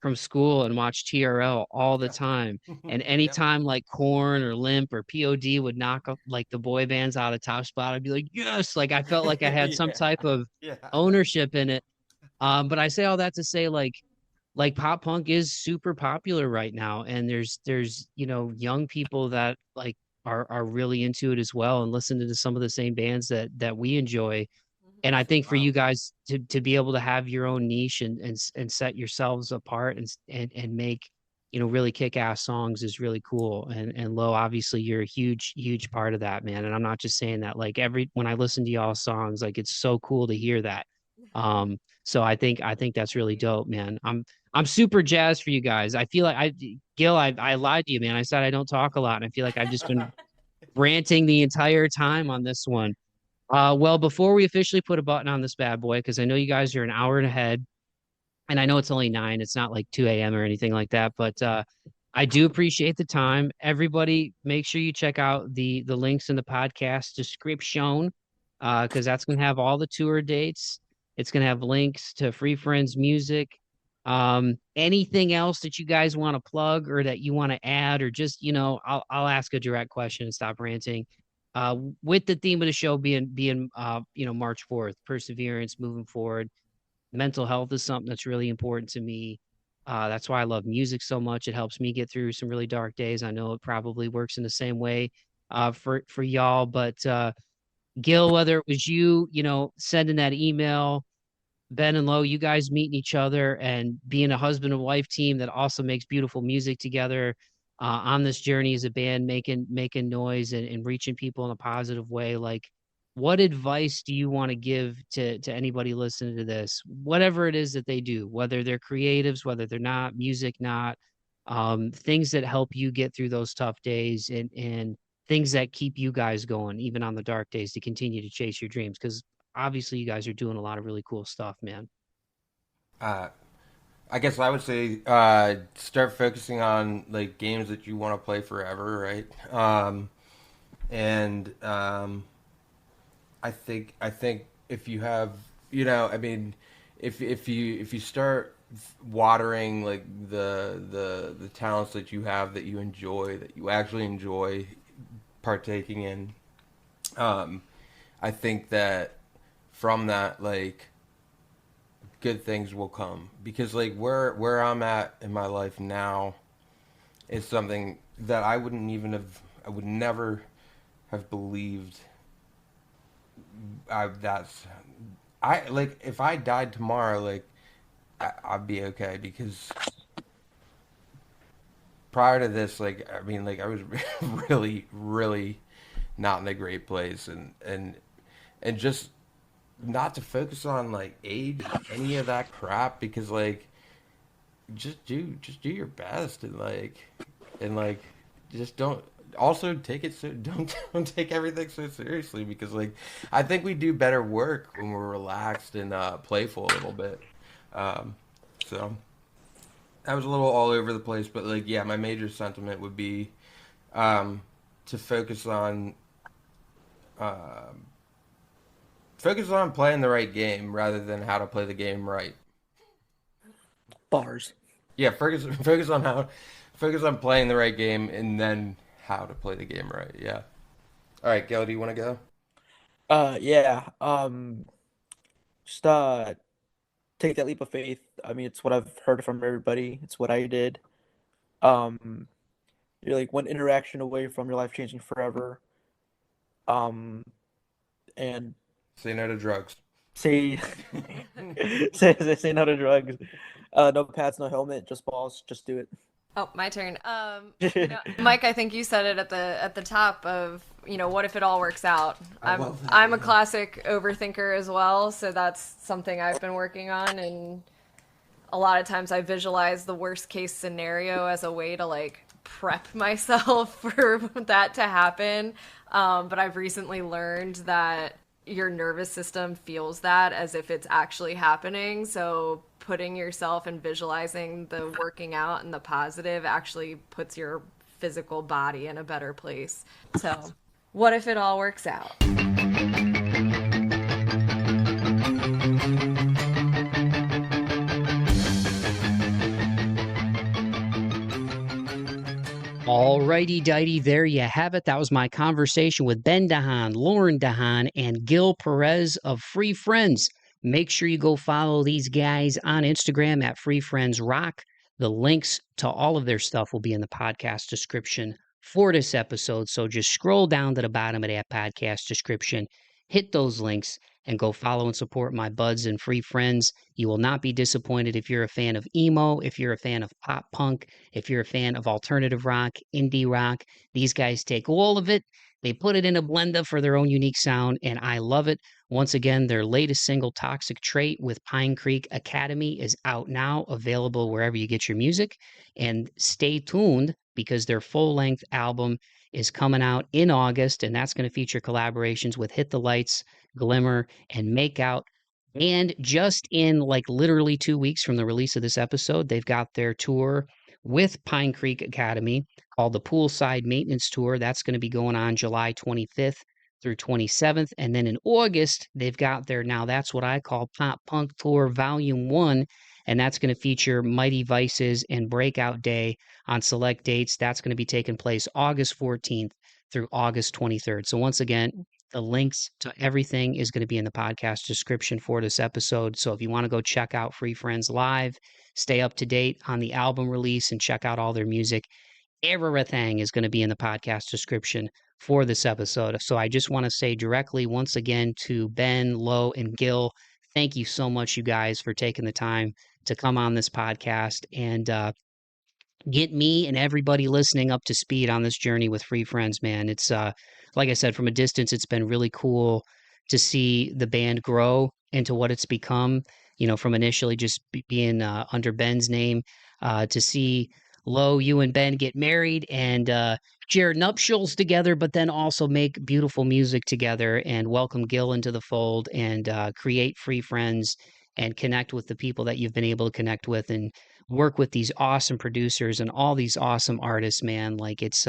from school and watch TRL all the Yeah. time. And Yep. anytime like Corn or Limp or POD would knock up like the boy bands out of top spot, I'd be like, yes, like I felt like I had some Yeah. type of Yeah. ownership in it. But I say all that to say like pop punk is super popular right now. And there's, you know, young people that like are really into it as well and listen to some of the same bands that we enjoy. And I think for Wow. you guys to be able to have your own niche and set yourselves apart and make, you know, really kick-ass songs is really cool. And Lo, obviously you're a huge part of that, man. And I'm not just saying that. Like when I listen to y'all songs, like it's so cool to hear that. So I think that's really dope, man. I'm super jazzed for you guys. I feel like Gil, I lied to you, man. I said I don't talk a lot, and I feel like I've just been ranting the entire time on this one. Well, before we officially put a button on this bad boy, because I know you guys are an hour ahead, and I know it's only 9, it's not like 2 a.m. or anything like that, but I do appreciate the time. Everybody, make sure you check out the links in the podcast description, because that's gonna have all the tour dates. It's gonna have links to Free Friends music. Anything else that you guys want to plug or that you want to add, or just, you know, I'll ask a direct question and stop ranting. With the theme of the show being you know, March 4th, perseverance, moving forward. Mental health is something that's really important to me. That's why I love music so much. It helps me get through some really dark days. I know it probably works in the same way for y'all. But Gil, whether it was you, you know, sending that email, Ben and Lo, you guys meeting each other and being a husband and wife team that also makes beautiful music together on this journey as a band, making noise and reaching people in a positive way. Like, what advice do you want to give to anybody listening to this? Whatever it is that they do, whether they're creatives, whether they're not, music not, things that help you get through those tough days and things that keep you guys going, even on the dark days, to continue to chase your dreams. Because obviously you guys are doing a lot of really cool stuff, man. Uh, I guess I would say start focusing on like games that you want to play forever, right? And I think if you have, you know, I mean, if you start watering like the talents that you have that you enjoy, that you actually enjoy partaking in, um, I think that from that, like, good things will come because like where I'm at in my life now is something that I would never have believed. That's I like if I died tomorrow, like I'd be okay because prior to this, like I mean, like I was really not in a great place, and just not to focus on like age, any of that crap, because like just do your best and like just don't also take it so don't take everything so seriously because like I think we do better work when we're relaxed and playful a little bit. Um, so I was a little all over the place, but like yeah, my major sentiment would be um, to focus on uh, Focus on playing the right game rather than how to play the game right. Bars. Yeah, focus on playing the right game and then how to play the game right. Yeah. All right, Gil, do you want to go? Yeah. Just take that leap of faith. I mean, it's what I've heard from everybody. It's what I did. Um, you're like one interaction away from your life changing forever. Um, and Say no to drugs. say say no to drugs. No pads, no helmet, just balls. Just do it. Oh, my turn. Mike, I think you said it at the top of, what if it all works out? I love that, I'm a yeah. classic overthinker as well, so that's something I've been working on, and a lot of times I visualize the worst case scenario as a way to like prep myself for that to happen. But I've recently learned that your nervous system feels that as if it's actually happening. So putting yourself and visualizing the working out and the positive actually puts your physical body in a better place. So, what if it all works out? Alrighty, dighty, there you have it. That was my conversation with Ben DeHan, Lauren DeHan, and Gil Perez of Free Friends. Make sure you go follow these guys on Instagram at Free Friends Rock. The links to all of their stuff will be in the podcast description for this episode. So just scroll down to the bottom of that podcast description, hit those links, and go follow and support my buds and Free Friends. You will not be disappointed if you're a fan of emo, if you're a fan of pop punk, if you're a fan of alternative rock, indie rock. These guys take all of it, they put it in a blender for their own unique sound, and I love it. Once again, their latest single, Toxic Trait, with Pine Creek Academy, is out now, available wherever you get your music. And stay tuned because their full length album is coming out in August, and that's going to feature collaborations with Hit the Lights, Glimmer, and Makeout. And just in like literally 2 weeks from the release of this episode, they've got their tour with Pine Creek Academy called the Poolside Maintenance Tour. That's going to be going on July 25th through 27th. And then in August, they've got their Now That's What I Call Pop Punk Tour Volume 1. And that's going to feature Mighty Vices and Breakout Day on select dates. That's going to be taking place August 14th through August 23rd. So once again, the links to everything is going to be in the podcast description for this episode. So if you want to go check out Free Friends Live, stay up to date on the album release, and check out all their music, everything is going to be in the podcast description for this episode. So I just want to say directly once again to Ben, Lo, and Gil, thank you so much, you guys, for taking the time to come on this podcast and get me and everybody listening up to speed on this journey with Free Friends, man. It's like I said, from a distance, it's been really cool to see the band grow into what it's become. From initially just being under Ben's name, to see Lo, you and Ben get married and share nuptials together, but then also make beautiful music together and welcome Gil into the fold and create Free Friends and connect with the people that you've been able to connect with and work with these awesome producers and all these awesome artists, man. Like it's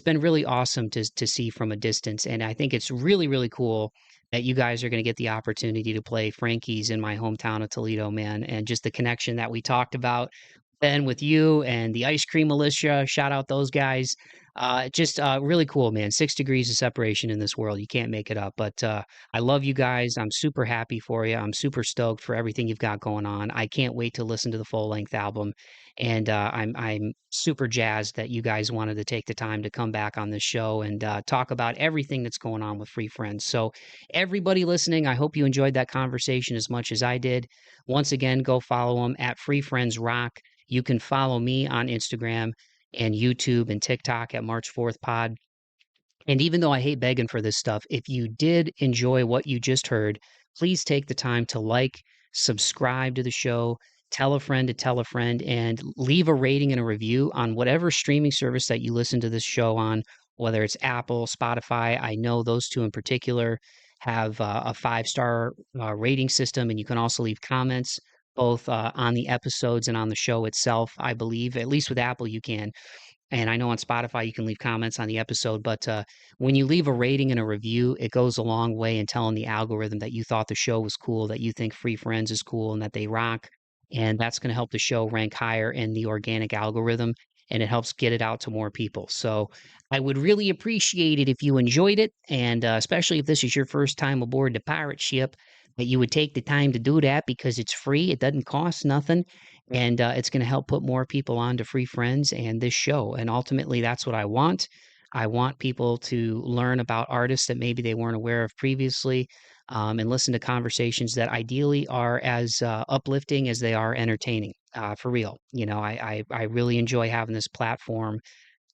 been really awesome to see from a distance. And I think it's really, really cool that you guys are going to get the opportunity to play Frankie's in my hometown of Toledo, man. And just the connection that we talked about, Ben, with you and the Ice Cream Militia, shout out those guys. Just really cool, man. 6 degrees of separation in this world. You can't make it up. But I love you guys. I'm super happy for you. I'm super stoked for everything you've got going on. I can't wait to listen to the full length album. And I'm super jazzed that you guys wanted to take the time to come back on this show and talk about everything that's going on with Free Friends. So everybody listening, I hope you enjoyed that conversation as much as I did. Once again, go follow them at Free Friends Rock. You can follow me on Instagram and YouTube and TikTok at March 4th Pod. And even though I hate begging for this stuff, if you did enjoy what you just heard, please take the time to like, subscribe to the show, tell a friend to tell a friend, and leave a rating and a review on whatever streaming service that you listen to this show on, whether it's Apple, Spotify. I know those two in particular have a 5-star rating system, and you can also leave comments both on the episodes and on the show itself, I believe. At least with Apple, you can. and I know on Spotify you can leave comments on the episode, but when you leave a rating and a review, it goes a long way in telling the algorithm that you thought the show was cool, that you think Free Friends is cool, and that they rock. And that's going to help the show rank higher in the organic algorithm, and it helps get it out to more people. So I would really appreciate it if you enjoyed it, and especially if this is your first time aboard the pirate ship, that you would take the time to do that because it's free. It doesn't cost nothing, and it's going to help put more people on to Free Friends and this show. And ultimately, that's what I want. I want people to learn about artists that maybe they weren't aware of previously, and listen to conversations that ideally are as uplifting as they are entertaining. For real, I really enjoy having this platform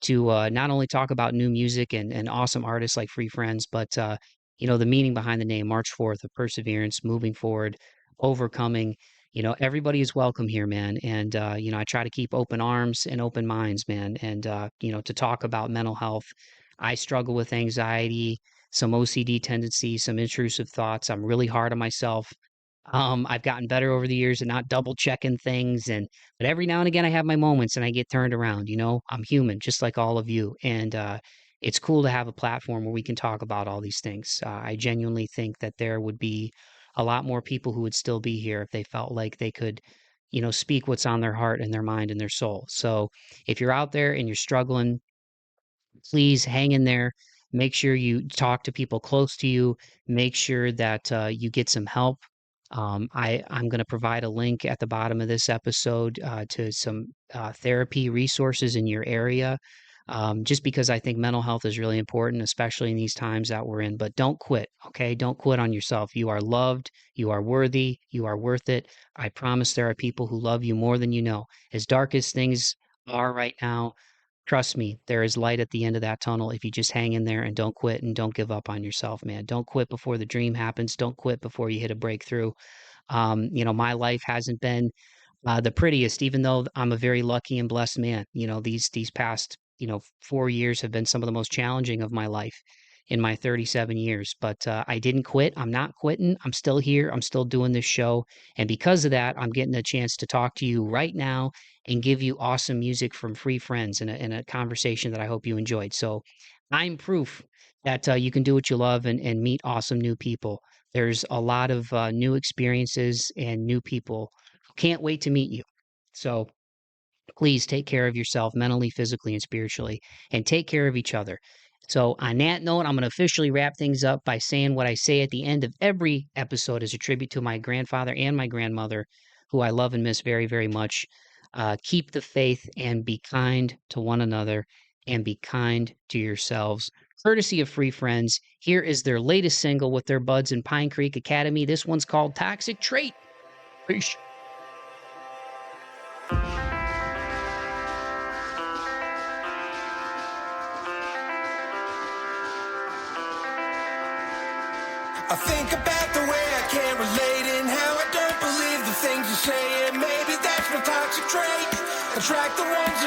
to not only talk about new music and awesome artists like Free Friends, but the meaning behind the name March 4th of perseverance, moving forward, overcoming. Everybody is welcome here, man. And I try to keep open arms and open minds, man. And to talk about mental health. I struggle with anxiety, some OCD tendencies, some intrusive thoughts. I'm really hard on myself. I've gotten better over the years at not double checking things, but every now and again I have my moments and I get turned around. I'm human, just like all of you, and it's cool to have a platform where we can talk about all these things. I genuinely think that there would be a lot more people who would still be here if they felt like they could, speak what's on their heart and their mind and their soul. So if you're out there and you're struggling, please hang in there. Make sure you talk to people close to you. Make sure that you get some help. I'm going to provide a link at the bottom of this episode to some therapy resources in your area, just because I think mental health is really important, especially in these times that we're in. But don't quit, okay? Don't quit on yourself. You are loved. You are worthy. You are worth it. I promise there are people who love you more than you know. As dark as things are right now, trust me, there is light at the end of that tunnel if you just hang in there and don't quit and don't give up on yourself, man. Don't quit before the dream happens. Don't quit before you hit a breakthrough. My life hasn't been the prettiest, even though I'm a very lucky and blessed man. These past 4 years have been some of the most challenging of my life in my 37 years. But I didn't quit. I'm not quitting. I'm still here. I'm still doing this show, and because of that, I'm getting a chance to talk to you right now and give you awesome music from Free Friends in a conversation that I hope you enjoyed. So I'm proof that you can do what you love and meet awesome new people. There's a lot of new experiences and new people who can't wait to meet you. So please take care of yourself mentally, physically, and spiritually, and take care of each other. So on that note, I'm going to officially wrap things up by saying what I say at the end of every episode as a tribute to my grandfather and my grandmother, who I love and miss very, very much. Keep the faith and be kind to one another and be kind to yourselves. Courtesy of Free Friends, here is their latest single with their buds in Pine Creek Academy. This one's called Toxic Trait. Peace. I think about the way I can't relate and how I don't believe the things you say, and maybe that's my toxic trait. Attract the ones